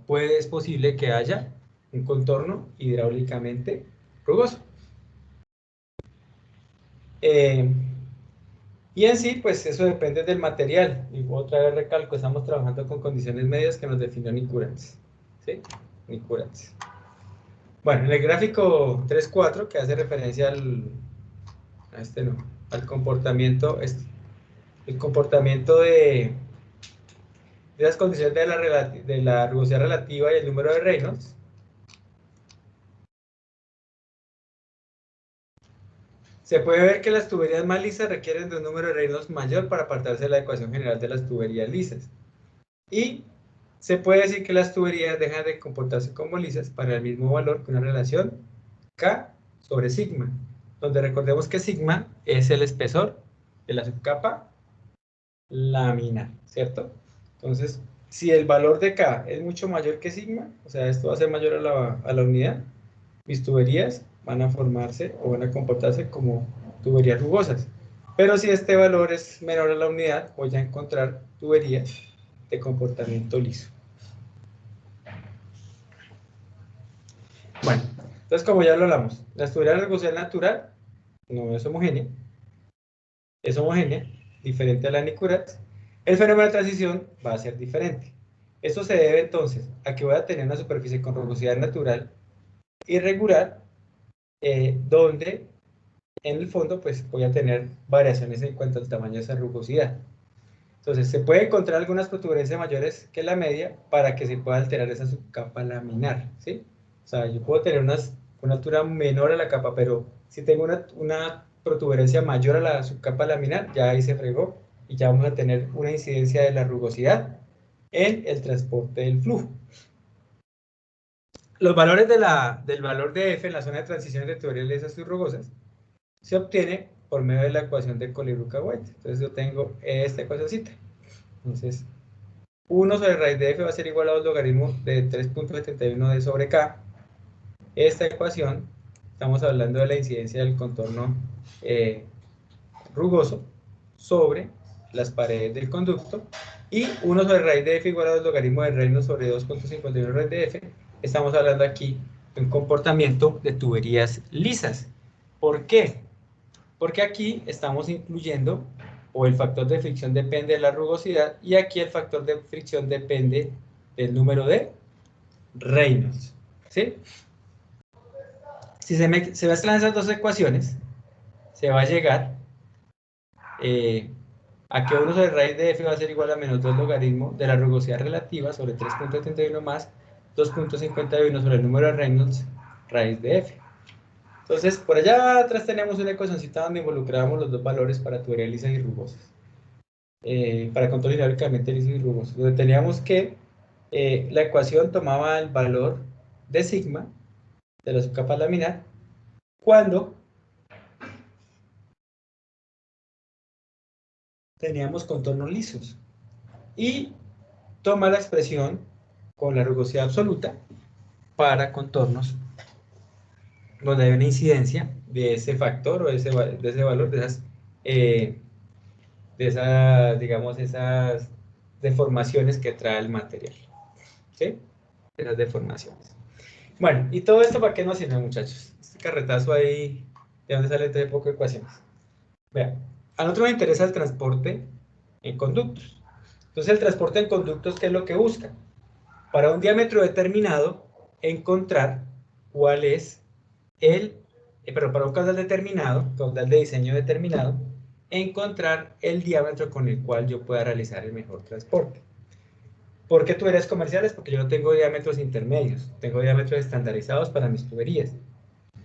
es posible que haya un contorno hidráulicamente rugoso. Y en sí, pues eso depende del material. Y otra vez recalco, estamos trabajando con condiciones medias que nos definió Nicurantes. ¿Sí? Nicurantes. Bueno, en el gráfico 3.4, que hace referencia al comportamiento, el comportamiento de las condiciones de la rugosidad relativa y el número de Reynolds. Se puede ver que las tuberías más lisas requieren de un número de Reynolds mayor para apartarse de la ecuación general de las tuberías lisas. Y se puede decir que las tuberías dejan de comportarse como lisas para el mismo valor que una relación K sobre sigma, donde recordemos que sigma es el espesor de la subcapa laminar, ¿cierto? Entonces, si el valor de K es mucho mayor que sigma, o sea, esto va a ser mayor a la unidad, mis tuberías van a formarse o van a comportarse como tuberías rugosas. Pero si este valor es menor a la unidad, voy a encontrar tuberías de comportamiento liso. Bueno, entonces como ya lo hablamos, la tubería de rugosidad natural no es homogénea, diferente a la Nicurat. El fenómeno de transición va a ser diferente. Esto se debe entonces a que voy a tener una superficie con rugosidad natural irregular, donde en el fondo pues voy a tener variaciones en cuanto al tamaño de esa rugosidad. Entonces se puede encontrar algunas protuberancias mayores que la media para que se pueda alterar esa subcapa laminar, ¿sí? O sea, yo puedo tener una altura menor a la capa, pero si tengo una protuberancia mayor a la subcapa laminar, ya ahí se fregó y ya vamos a tener una incidencia de la rugosidad en el transporte del flujo. Los valores del valor de F en la zona de transición de tuberías lisas y rugosas se obtiene por medio de la ecuación de Colibruca-White. Entonces yo tengo esta ecuacióncita. Entonces, 1 sobre raíz de F va a ser igual a 2 logaritmos de 3.71 d sobre K. Esta ecuación, estamos hablando de la incidencia del contorno rugoso sobre las paredes del conducto, y 1 sobre raíz de F igual a 2 logaritmos de Reynolds sobre 2.51 raíz de F. Estamos hablando aquí de un comportamiento de tuberías lisas. ¿Por qué? Porque aquí estamos incluyendo, o el factor de fricción depende de la rugosidad, y aquí el factor de fricción depende del número de Reynolds, ¿sí? Si se mezclan esas dos ecuaciones, se va a llegar a que 1 sobre raíz de F va a ser igual a menos 2 logaritmos de la rugosidad relativa sobre 3.71 más 2.51 sobre el número de Reynolds raíz de F. Entonces, por allá atrás tenemos una ecuacióncita donde involucramos los dos valores para tuberías lisas y rugosas. Para control hidráulicamente liso y rugoso. Donde teníamos que la ecuación tomaba el valor de sigma de la subcapa laminar cuando teníamos contornos lisos. Y toma la expresión con la rugosidad absoluta para contornos donde hay una incidencia de ese factor o de ese valor, digamos, esas deformaciones que trae el material. ¿Sí? Esas deformaciones. Bueno, ¿y todo esto para qué nos sirve, muchachos? Este carretazo ahí, ¿de dónde sale tres poco ecuaciones? Vean, a nosotros nos interesa el transporte en conductos. Entonces, el transporte en conductos, ¿qué es lo que busca? Para un diámetro determinado, encontrar cuál es para un caudal determinado, caudal de diseño determinado, encontrar el diámetro con el cual yo pueda realizar el mejor transporte. ¿Por qué tuberías comerciales? Porque yo no tengo diámetros intermedios, tengo diámetros estandarizados para mis tuberías.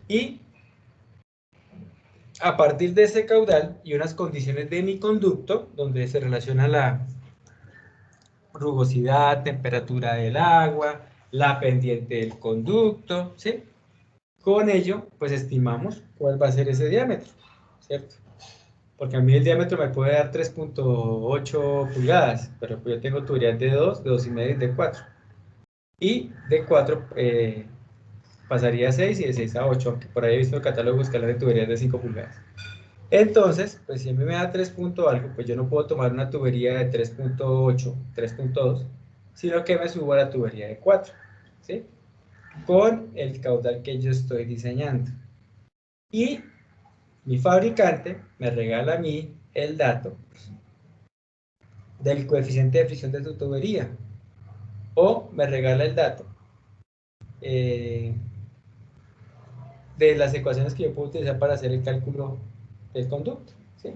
Y a partir de ese caudal y unas condiciones de mi conducto, donde se relaciona la rugosidad, temperatura del agua, la pendiente del conducto, ¿sí? Con ello, pues estimamos cuál va a ser ese diámetro, ¿cierto? Porque a mí el diámetro me puede dar 3.8 pulgadas, pero pues yo tengo tuberías de 2, de 2,5 y de 4. Y de 4 pasaría a 6 y de 6 a 8, aunque por ahí he visto el catálogo escalar de tuberías de 5 pulgadas. Entonces, pues si a mí me da 3 punto algo, pues yo no puedo tomar una tubería de 3.8, 3.2, sino que me subo a la tubería de 4, ¿sí? Con el caudal que yo estoy diseñando. Y mi fabricante me regala a mí el dato del coeficiente de fricción de tu tubería, o me regala el dato de las ecuaciones que yo puedo utilizar para hacer el cálculo del conducto, ¿sí?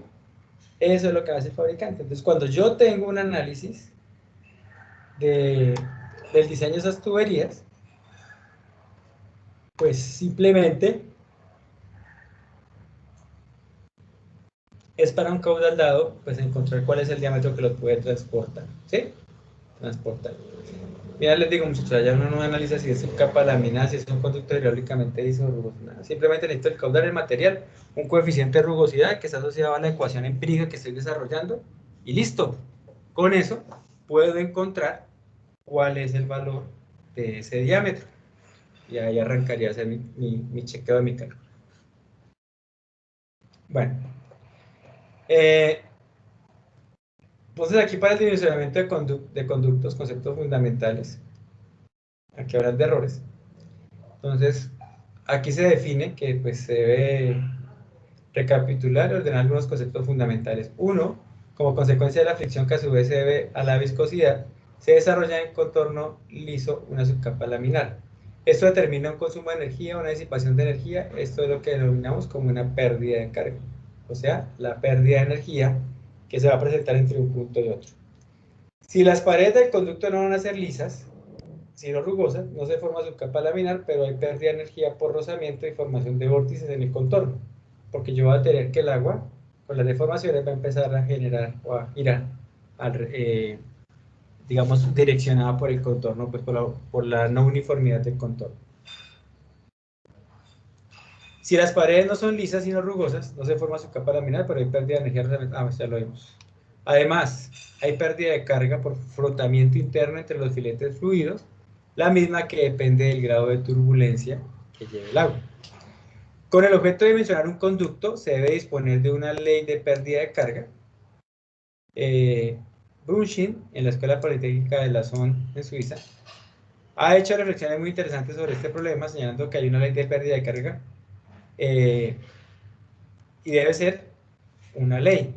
Eso es lo que hace el fabricante. Entonces, cuando yo tengo un análisis del diseño de esas tuberías, pues simplemente es para un caudal dado, pues encontrar cuál es el diámetro que lo puede transportar, ¿sí? Transportar. Mira, les digo, muchachos, allá uno no analiza si es un capa laminada, si es un conducto hidráulicamente liso o rugoso, nada. Simplemente necesito el caudal del material, un coeficiente de rugosidad que está asociado a la ecuación empírica que estoy desarrollando, y listo. Con eso puedo encontrar cuál es el valor de ese diámetro. Y ahí arrancaría a hacer mi chequeo de mi cálculo. Bueno. Entonces aquí para el dimensionamiento de conductos, conceptos fundamentales. Aquí hablan de errores. Entonces, aquí se define que pues, se debe recapitular y ordenar algunos conceptos fundamentales. Uno, como consecuencia de la fricción que a su vez se debe a la viscosidad, se desarrolla en contorno liso una subcapa laminar. Esto determina un consumo de energía, una disipación de energía. Esto es lo que denominamos como una pérdida de carga. O sea, la pérdida de energía que se va a presentar entre un punto y otro. Si las paredes del conducto no van a ser lisas, sino rugosas, no se forma subcapa laminar, pero hay pérdida de energía por rozamiento y formación de vórtices en el contorno, porque yo voy a tener que el agua, con las deformaciones, va a empezar a generar o a girar, digamos, direccionada por el contorno, pues por la no uniformidad del contorno. Si las paredes no son lisas sino rugosas, no se forma subcapa laminar, pero hay pérdida de energía. Ya lo vimos. Además, hay pérdida de carga por frotamiento interno entre los filetes fluidos, la misma que depende del grado de turbulencia que lleve el agua. Con el objeto de dimensionar un conducto, se debe disponer de una ley de pérdida de carga. Brunschin, en la Escuela Politécnica de la Somme, en Suiza, ha hecho reflexiones muy interesantes sobre este problema, señalando que hay una ley de pérdida de carga y debe ser una ley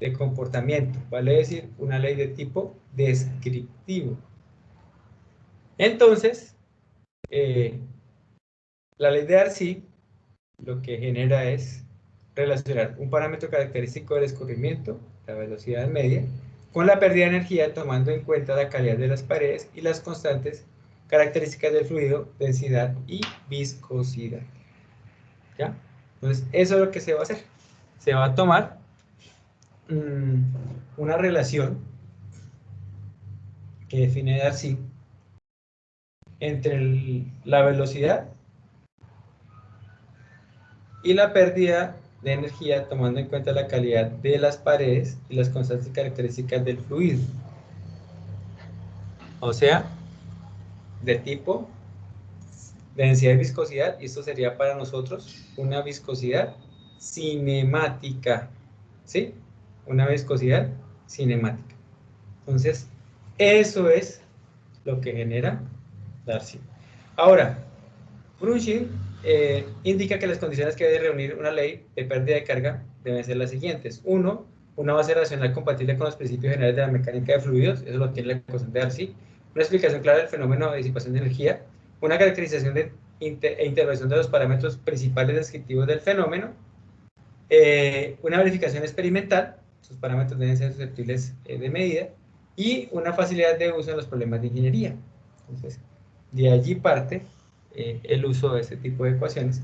de comportamiento, vale decir, una ley de tipo descriptivo. Entonces, la ley de Darcy lo que genera es relacionar un parámetro característico del escurrimiento, la velocidad media, con la pérdida de energía, tomando en cuenta la calidad de las paredes y las constantes características del fluido, densidad y viscosidad. ¿Ya? Entonces, eso es lo que se va a hacer. Se va a tomar una relación que define Darcy entre la velocidad y la pérdida de energía, tomando en cuenta la calidad de las paredes y las constantes características del fluido. O sea, de tipo de densidad y viscosidad, y esto sería para nosotros una viscosidad cinemática, ¿sí? Una viscosidad cinemática. Entonces, eso es lo que genera Darcy. Ahora, Brunschin indica que las condiciones que debe reunir una ley de pérdida de carga deben ser las siguientes. Uno, una base racional compatible con los principios generales de la mecánica de fluidos, eso lo tiene la ecuación de Darcy. Una explicación clara del fenómeno de disipación de energía, una caracterización e intervención de los parámetros principales descriptivos del fenómeno, una verificación experimental, sus parámetros deben ser susceptibles de medida, y una facilidad de uso en los problemas de ingeniería. Entonces, de allí parte el uso de este tipo de ecuaciones.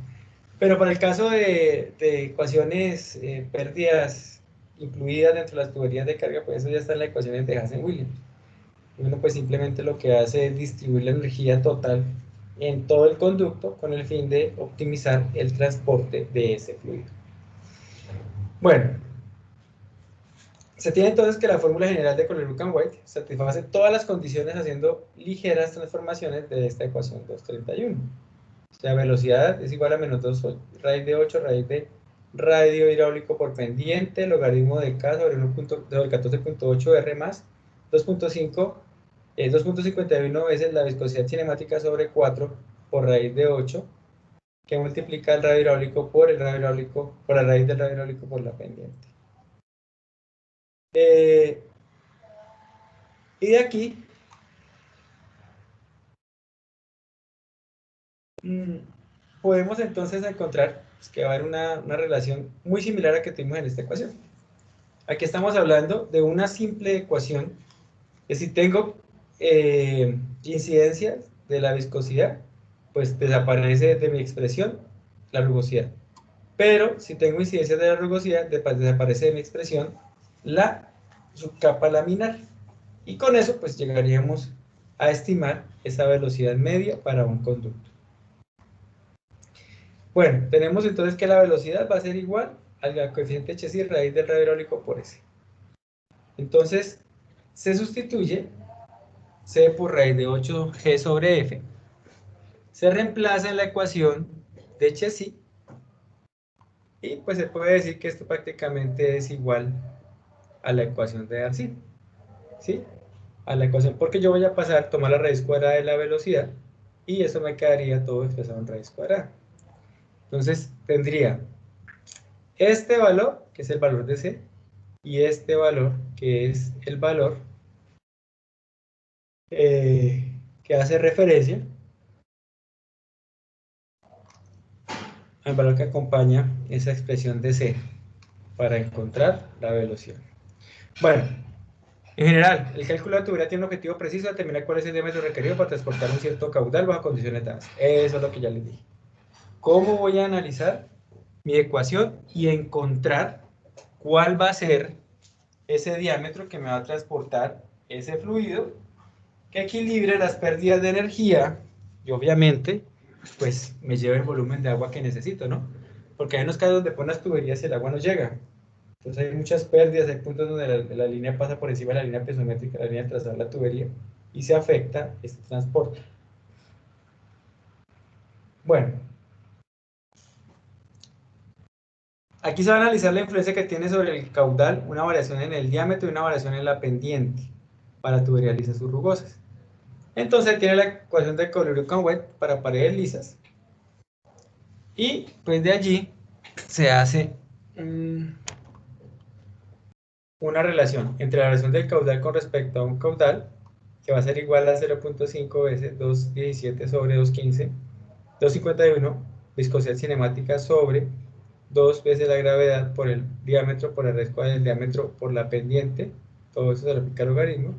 Pero para el caso de ecuaciones, pérdidas incluidas dentro de las tuberías de carga, pues eso ya está en las ecuaciones de Hazen-Williams. Uno pues simplemente lo que hace es distribuir la energía total en todo el conducto con el fin de optimizar el transporte de ese fluido. Bueno, se tiene entonces que la fórmula general de Collier-White satisface todas las condiciones haciendo ligeras transformaciones de esta ecuación 231. O sea, velocidad es igual a menos 2 raíz de 8 raíz de radio hidráulico por pendiente, logaritmo de K sobre 14.8 R más 2.5, 2.51 veces la viscosidad cinemática sobre 4 por raíz de 8, que multiplica el radio hidráulico por el radio hidráulico, por la raíz del radio hidráulico por la pendiente. Y de aquí podemos entonces encontrar pues, que va a haber una relación muy similar a la que tuvimos en esta ecuación. Aquí estamos hablando de una simple ecuación que si tengo incidencias de la viscosidad, pues desaparece de mi expresión la rugosidad. Pero si tengo incidencias de la rugosidad, desaparece de mi expresión la subcapa laminar. Y con eso pues llegaríamos a estimar esa velocidad media para un conducto. Bueno, tenemos entonces que la velocidad va a ser igual al coeficiente Hc raíz del radio hidráulico por S. Entonces, se sustituye C por raíz de 8G sobre F. Se reemplaza en la ecuación de Hc. Y pues se puede decir que esto prácticamente es igual a la ecuación de Darcy. ¿Sí? A la ecuación, porque yo voy a pasar, tomar la raíz cuadrada de la velocidad y eso me quedaría todo expresado en raíz cuadrada. Entonces tendría este valor, que es el valor de C, y este valor, que es el valor que hace referencia al valor que acompaña esa expresión de C para encontrar la velocidad. Bueno, en general, el cálculo de tubería tiene un objetivo preciso de determinar cuál es el diámetro requerido para transportar un cierto caudal bajo condiciones dadas. Eso es lo que ya les dije. ¿Cómo voy a analizar mi ecuación y encontrar cuál va a ser ese diámetro que me va a transportar ese fluido que equilibre las pérdidas de energía y obviamente pues me lleve el volumen de agua que necesito, ¿no? Porque hay unos casos donde ponen las tuberías y el agua no llega. Entonces hay muchas pérdidas, hay puntos donde la línea pasa por encima de la línea piezométrica, la línea de trazado de la tubería, y se afecta este transporte. Bueno, aquí se va a analizar la influencia que tiene sobre el caudal una variación en el diámetro y una variación en la pendiente para tuberías lisas o rugosas. Entonces tiene la ecuación de Collier-White para paredes lisas. Y pues de allí se hace una relación entre la relación del caudal con respecto a un caudal, que va a ser igual a 0.5 veces 217 sobre 215, 251, viscosidad cinemática sobre 2 veces la gravedad por el diámetro por la raíz cuadrada del diámetro por la pendiente, todo eso se lo aplica al logaritmo,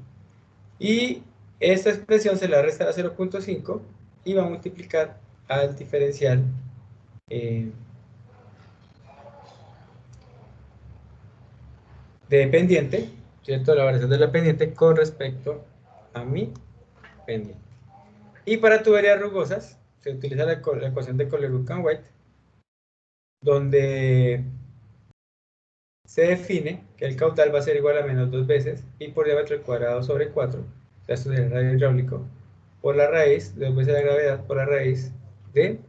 y esta expresión se la resta a 0.5 y va a multiplicar al diferencial de pendiente, ¿cierto? La variación de la pendiente con respecto a mi pendiente. Y para tuberías rugosas se utiliza la ecuación de Collier-White, donde se define que el caudal va a ser igual a menos 2 veces pi por diámetro al cuadrado sobre 4, o sea, esto es el radio hidráulico, por la raíz, 2 veces la gravedad por la raíz de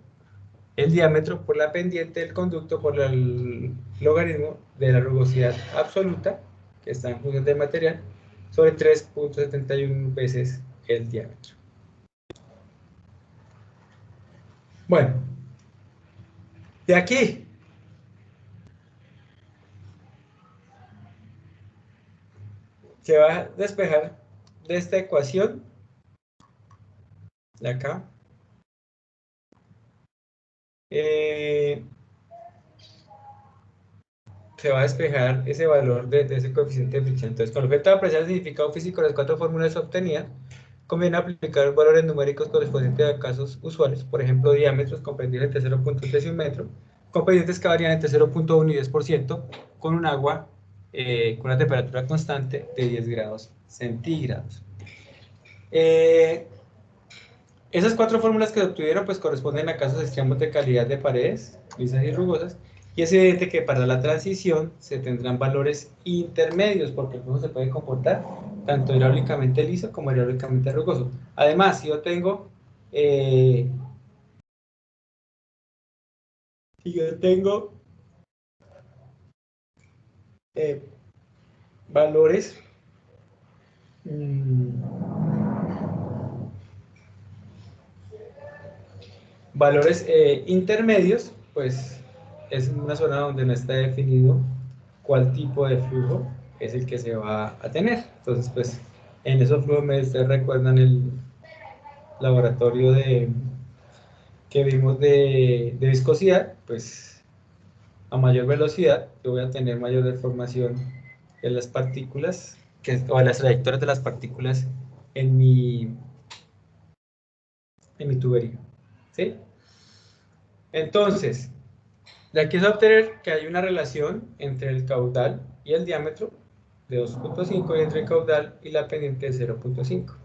el diámetro por la pendiente del conducto por el logaritmo de la rugosidad absoluta, que está en función del material, sobre 3.71 veces el diámetro. Bueno, de aquí se va a despejar de esta ecuación de acá se va a despejar ese valor de ese coeficiente de fricción. Entonces, con objeto de apreciar el significado físico de las 4 fórmulas obtenidas, conviene aplicar valores numéricos correspondientes a casos usuales, por ejemplo, diámetros comprendidos entre 0.3 y 1 metro, con pendientes que varían entre 0.1 y 10%, con un agua con una temperatura constante de 10 grados centígrados. Esas 4 fórmulas que se obtuvieron pues corresponden a casos extremos de calidad de paredes lisas y rugosas, y es evidente que para la transición se tendrán valores intermedios, porque el flujo se puede comportar tanto hidráulicamente liso como hidráulicamente rugoso. Además, si yo tengo valores intermedios, pues es una zona donde no está definido cuál tipo de flujo es el que se va a tener. Entonces, pues en esos flujos medios, ustedes recuerdan el laboratorio que vimos de viscosidad, pues a mayor velocidad yo voy a tener mayor deformación de las partículas, o de las trayectorias de las partículas en mi tubería, ¿sí? Entonces, de aquí es a obtener que hay una relación entre el caudal y el diámetro de 2.5 y entre el caudal y la pendiente de 0.5.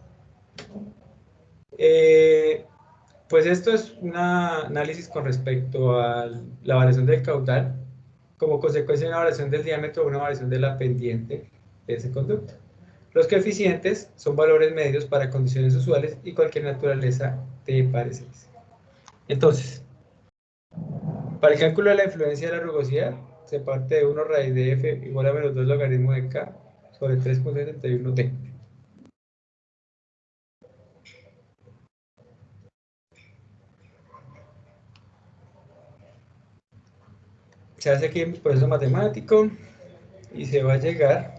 Pues esto es un análisis con respecto a la variación del caudal como consecuencia de una variación del diámetro o una variación de la pendiente de ese conducto. Los coeficientes son valores medios para condiciones usuales y cualquier naturaleza de pareceres. Entonces, para el cálculo de la influencia de la rugosidad, se parte de 1 raíz de f igual a menos 2 logaritmo de k sobre 3.71t. Se hace aquí el proceso matemático y se va a llegar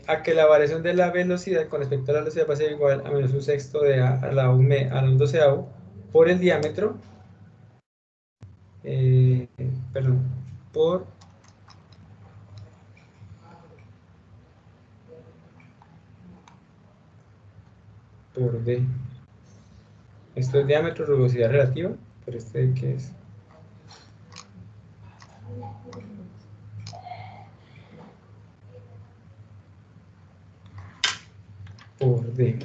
a que la variación de la velocidad con respecto a la velocidad va a ser igual a menos 1/6 de a la 1/12 por el diámetro, por d. Esto es diámetro, rugosidad relativa, pero este ¿qué es? Por d.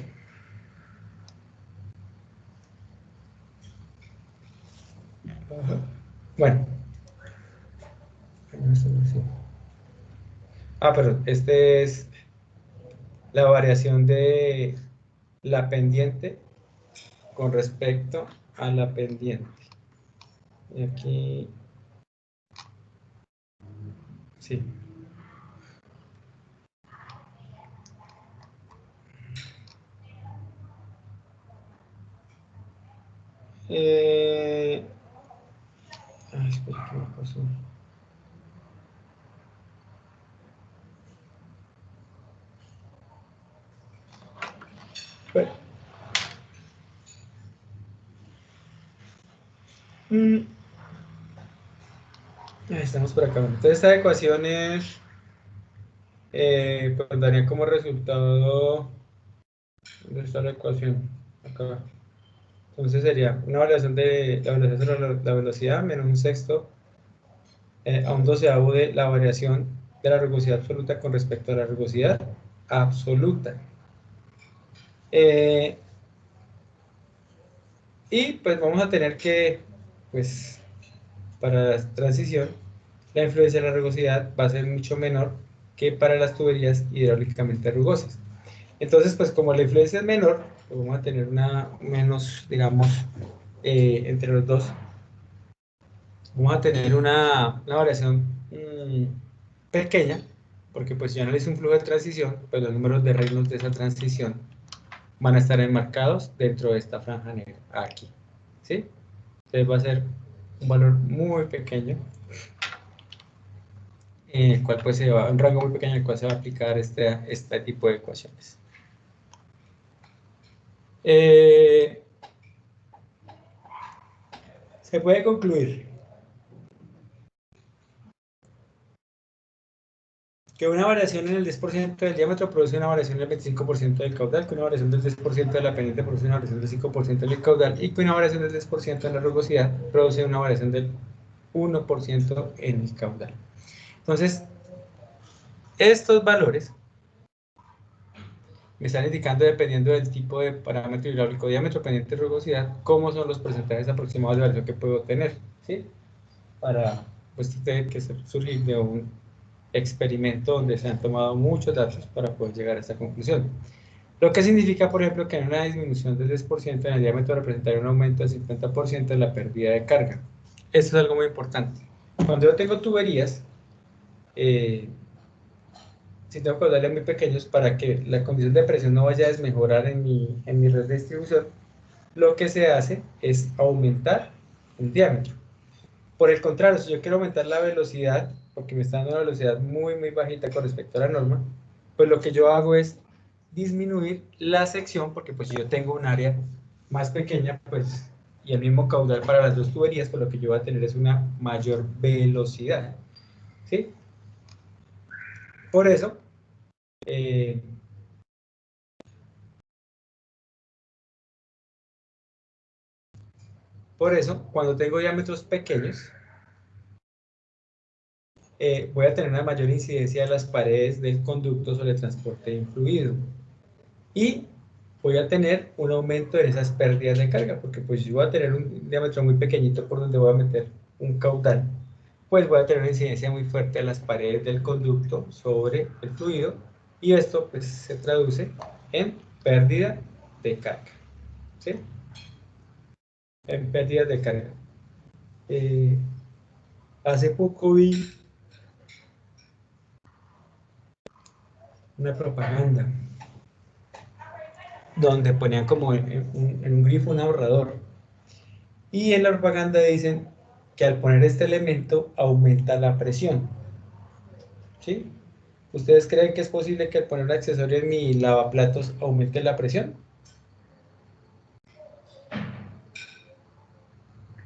Bueno. Pero este es la variación de la pendiente con respecto a la pendiente. Y aquí, sí. Espera, ¿qué me pasó? Bueno. Estamos por acá. Entonces esta ecuación es, pues daría como resultado, ¿dónde está la ecuación? Acá. Entonces sería una variación de la velocidad sobre la velocidad menos 1/6 a 1/12 de la variación de la rugosidad absoluta con respecto a la rugosidad absoluta. Y pues vamos a tener que, pues, para la transición, la influencia de la rugosidad va a ser mucho menor que para las tuberías hidráulicamente rugosas. Entonces, pues como la influencia es menor, pues vamos a tener una menos, digamos, entre los dos, vamos a tener una variación pequeña, porque pues si yo analizo un flujo de transición, pues los números de reinos de esa transición van a estar enmarcados dentro de esta franja negra, aquí, ¿sí? Entonces va a ser un valor muy pequeño, en el cual pues un rango muy pequeño en el cual se va a aplicar este tipo de ecuaciones. Se puede concluir que una variación en el 10% del diámetro produce una variación del 25% del caudal, que una variación del 10% de la pendiente produce una variación del 5% del caudal, y que una variación del 10% en la rugosidad produce una variación del 1% en el caudal. Entonces, estos valores me están indicando, dependiendo del tipo de parámetro hidráulico, diámetro, pendiente y rugosidad, cómo son los porcentajes aproximados de variación que puedo tener, ¿sí? Para, pues, tiene que surgir de un experimento donde se han tomado muchos datos para poder llegar a esta conclusión. Lo que significa, por ejemplo, que en una disminución del 10% en el diámetro representaría un aumento del 50% en la pérdida de carga. Esto es algo muy importante. Cuando yo tengo tuberías, si tengo caudales muy pequeños, para que la condición de presión no vaya a desmejorar en mi red de distribución, lo que se hace es aumentar el diámetro. Por el contrario, si yo quiero aumentar la velocidad, porque me está dando una velocidad muy, muy bajita con respecto a la norma, pues lo que yo hago es disminuir la sección, porque pues si yo tengo un área más pequeña, pues, y el mismo caudal para las dos tuberías, pues lo que yo voy a tener es una mayor velocidad, ¿sí? Por eso, cuando tengo diámetros pequeños, voy a tener una mayor incidencia de las paredes del conducto sobre el transporte de fluido. Y voy a tener un aumento en esas pérdidas de carga, porque pues si voy a tener un diámetro muy pequeñito por donde voy a meter un caudal, pues voy a tener una incidencia muy fuerte a las paredes del conducto sobre el fluido, y esto pues se traduce en pérdida de carga, ¿sí? En pérdidas de carga. Hace poco vi una propaganda donde ponían como en un grifo un ahorrador, y en la propaganda dicen que al poner este elemento aumenta la presión, ¿sí? ¿Ustedes creen que es posible que al poner un accesorio en mi lavaplatos aumente la presión?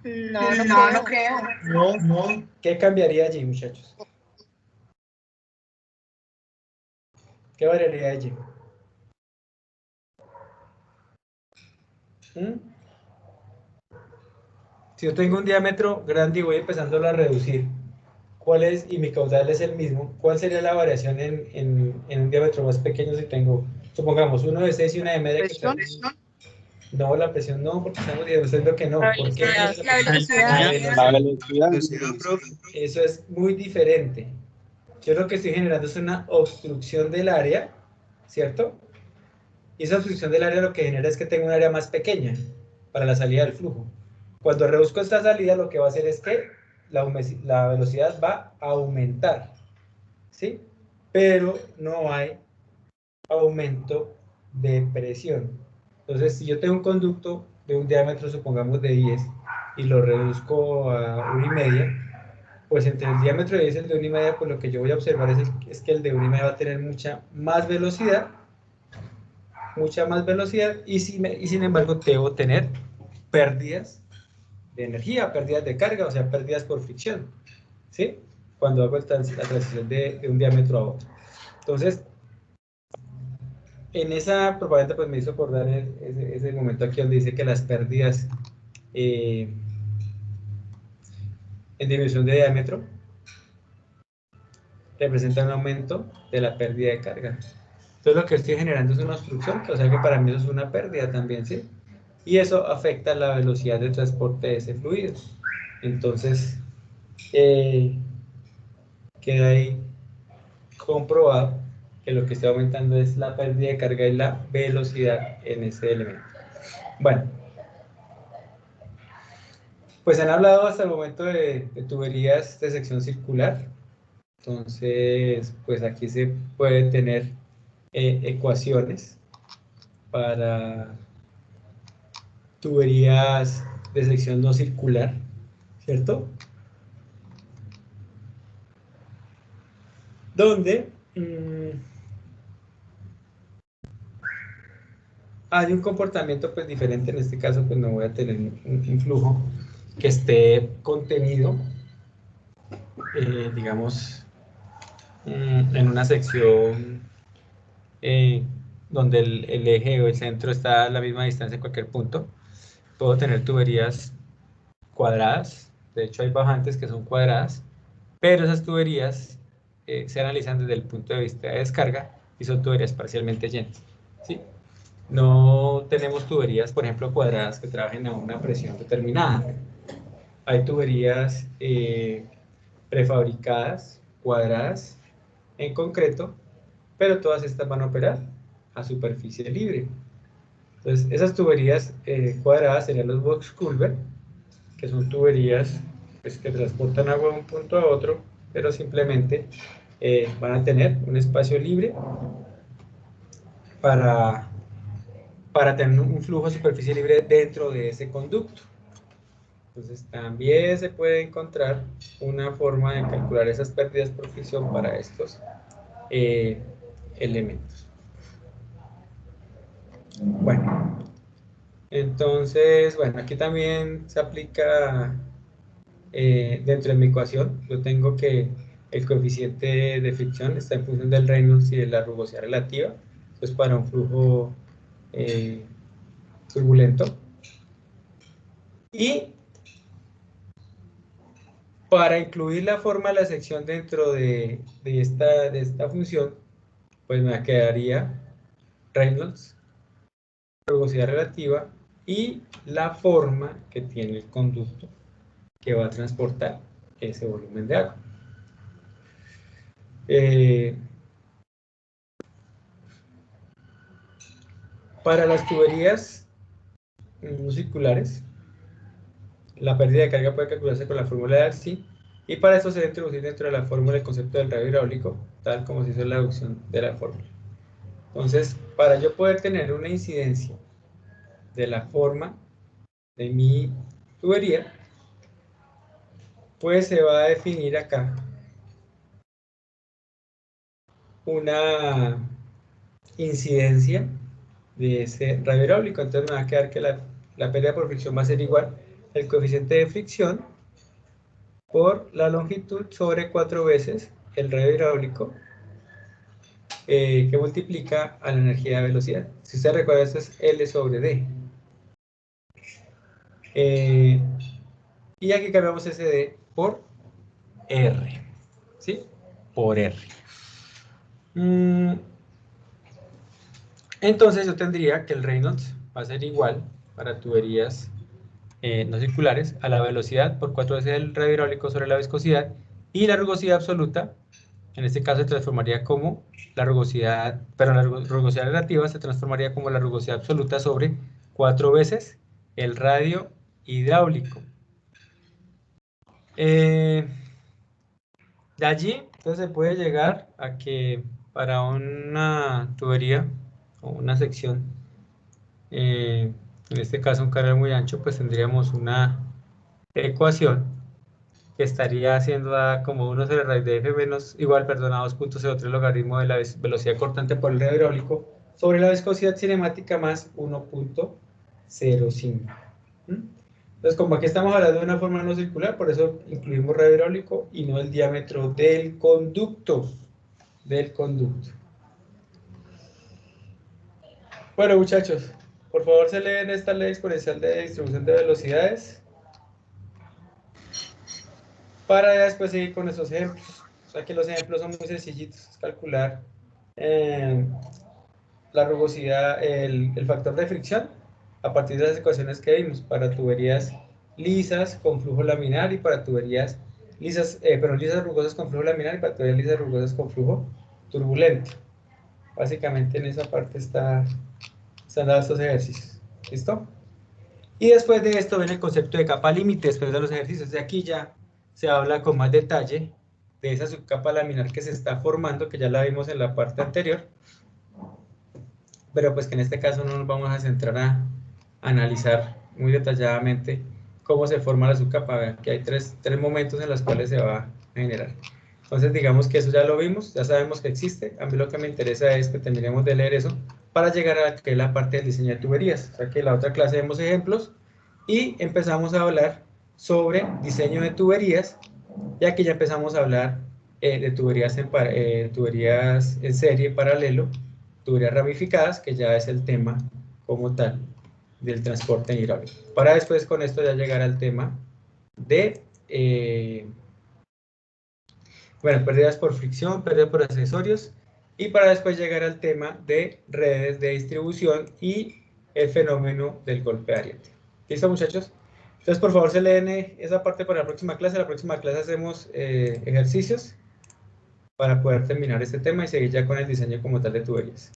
No, no No, no creo. creo. No, no. ¿Qué cambiaría allí, muchachos? ¿Qué variaría allí? ¿Mm? Si yo tengo un diámetro grande y voy empezándolo a reducir, ¿cuál es? Y mi caudal es el mismo, ¿cuál sería la variación en un diámetro más pequeño si tengo, supongamos, uno de 6 y una de media? ¿Presión? No, la presión no, porque estamos diciendo que no. La ¿Por qué? velocidad. La La velocidad. velocidad, profe. Eso es muy diferente. Yo lo que estoy generando es una obstrucción del área, ¿cierto? Y esa obstrucción del área lo que genera es que tengo un área más pequeña para la salida del flujo. Cuando reduzco esta salida, lo que va a hacer es que la velocidad va a aumentar, ¿sí? Pero no hay aumento de presión. Entonces, si yo tengo un conducto de un diámetro, supongamos, de 10 y lo reduzco a 1,5, pues entre el diámetro de 10 y el de 1,5, pues lo que yo voy a observar es que el de 1,5 va a tener mucha más velocidad, y sin embargo debo tener pérdidas de energía, pérdidas de carga, o sea, pérdidas por fricción, ¿sí? Cuando hago la transición de un diámetro a otro. Entonces, en esa propaganda pues me hizo acordar ese momento aquí donde dice que las pérdidas en disminución de diámetro representan un aumento de la pérdida de carga. Entonces lo que estoy generando es una obstrucción, o sea que para mí eso es una pérdida también, ¿sí? Y eso afecta la velocidad de transporte de ese fluido. Entonces, queda ahí comprobado que lo que está aumentando es la pérdida de carga y la velocidad en ese elemento. Bueno, pues han hablado hasta el momento de tuberías de sección circular. Entonces, pues aquí se pueden tener ecuaciones para tuberías de sección no circular, ¿cierto? Donde hay un comportamiento pues diferente. En este caso pues no voy a tener un flujo que esté contenido, digamos, en una sección donde el eje o el centro está a la misma distancia en cualquier punto. Puedo tener tuberías cuadradas, de hecho hay bajantes que son cuadradas, pero esas tuberías se analizan desde el punto de vista de descarga y son tuberías parcialmente llenas, ¿sí? No tenemos tuberías, por ejemplo, cuadradas que trabajen a una presión determinada. Hay tuberías prefabricadas, cuadradas, en concreto, pero todas estas van a operar a superficie libre. Entonces, esas tuberías cuadradas serían los box culvert, que son tuberías pues, que transportan agua de un punto a otro, pero simplemente van a tener un espacio libre para tener un flujo de superficie libre dentro de ese conducto. Entonces también se puede encontrar una forma de calcular esas pérdidas por fricción para estos elementos. Bueno, entonces, bueno, aquí también se aplica dentro de mi ecuación. Yo tengo que el coeficiente de fricción está en función del Reynolds y de la rugosidad relativa. Entonces, para un flujo turbulento. Y para incluir la forma de la sección dentro de esta función, pues me quedaría Reynolds, rugosidad relativa y la forma que tiene el conducto que va a transportar ese volumen de agua. Para las tuberías no circulares, la pérdida de carga puede calcularse con la fórmula de Darcy, y para eso se debe introducir dentro de la fórmula el concepto del radio hidráulico, tal como se hizo la deducción de la fórmula. Entonces, para yo poder tener una incidencia de la forma de mi tubería, pues se va a definir acá una incidencia de ese radio hidráulico. Entonces me va a quedar que la pérdida por fricción va a ser igual al coeficiente de fricción por la longitud sobre 4 veces el radio hidráulico que multiplica a la energía de velocidad. Si usted recuerda, esto es L sobre D. Y aquí cambiamos ese D por R. ¿Sí? Por R. Entonces yo tendría que el Reynolds va a ser igual para tuberías no circulares a la velocidad por 4 veces el radio hidráulico sobre la viscosidad, y la rugosidad absoluta en este caso se transformaría como la rugosidad, pero la rugosidad relativa se transformaría como la rugosidad absoluta sobre 4 veces el radio hidráulico. De allí, entonces se puede llegar a que para una tubería o una sección, en este caso un canal muy ancho, pues tendríamos una ecuación que estaría siendo dada como 1 sobre raíz de f menos igual, perdón, a 2.03 logaritmo de la velocidad cortante por el radio hidráulico sobre la viscosidad cinemática más 1.05. Entonces, como aquí estamos hablando de una forma no circular, por eso incluimos radio hidráulico y no el diámetro del conducto. Bueno, muchachos, por favor se leen esta ley exponencial de distribución de velocidades para después seguir con esos ejemplos. O sea que los ejemplos son muy sencillitos. Es calcular la rugosidad, el factor de fricción a partir de las ecuaciones que vimos para tuberías lisas con flujo laminar y para tuberías lisas, lisas rugosas con flujo laminar y para tuberías lisas rugosas con flujo turbulento. Básicamente en esa parte están dados estos ejercicios. ¿Listo? Y después de esto viene el concepto de capa límite, después de los ejercicios. De aquí ya se habla con más detalle de esa subcapa laminar que se está formando, que ya la vimos en la parte anterior, pero pues que en este caso no nos vamos a centrar a analizar muy detalladamente cómo se forma la subcapa. Vean que hay tres momentos en los cuales se va a generar. Entonces digamos que eso ya lo vimos, ya sabemos que existe. A mí lo que me interesa es que terminemos de leer eso para llegar a que es la parte del diseño de tuberías. O sea que en la otra clase vemos ejemplos y empezamos a hablar sobre diseño de tuberías, y aquí ya empezamos a hablar de tuberías tuberías en serie, paralelo, tuberías ramificadas, que ya es el tema como tal del transporte hidráulico. Para después con esto ya llegar al tema de pérdidas por fricción, pérdidas por accesorios, y para después llegar al tema de redes de distribución y el fenómeno del golpe ariete. ¿Listo, muchachos? Entonces, por favor, se leen esa parte para la próxima clase. La próxima clase hacemos ejercicios para poder terminar este tema y seguir ya con el diseño como tal de tuberías.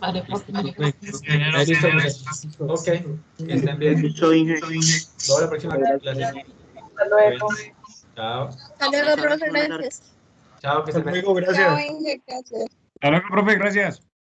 Vale, Listo, muchachos. Ok, que estén bien. Nos vemos la próxima clase. Hasta luego. Chao. Hasta luego, profe, gracias. Chao, que estén bien. Chao, Inge, gracias. Hasta luego, profe, gracias.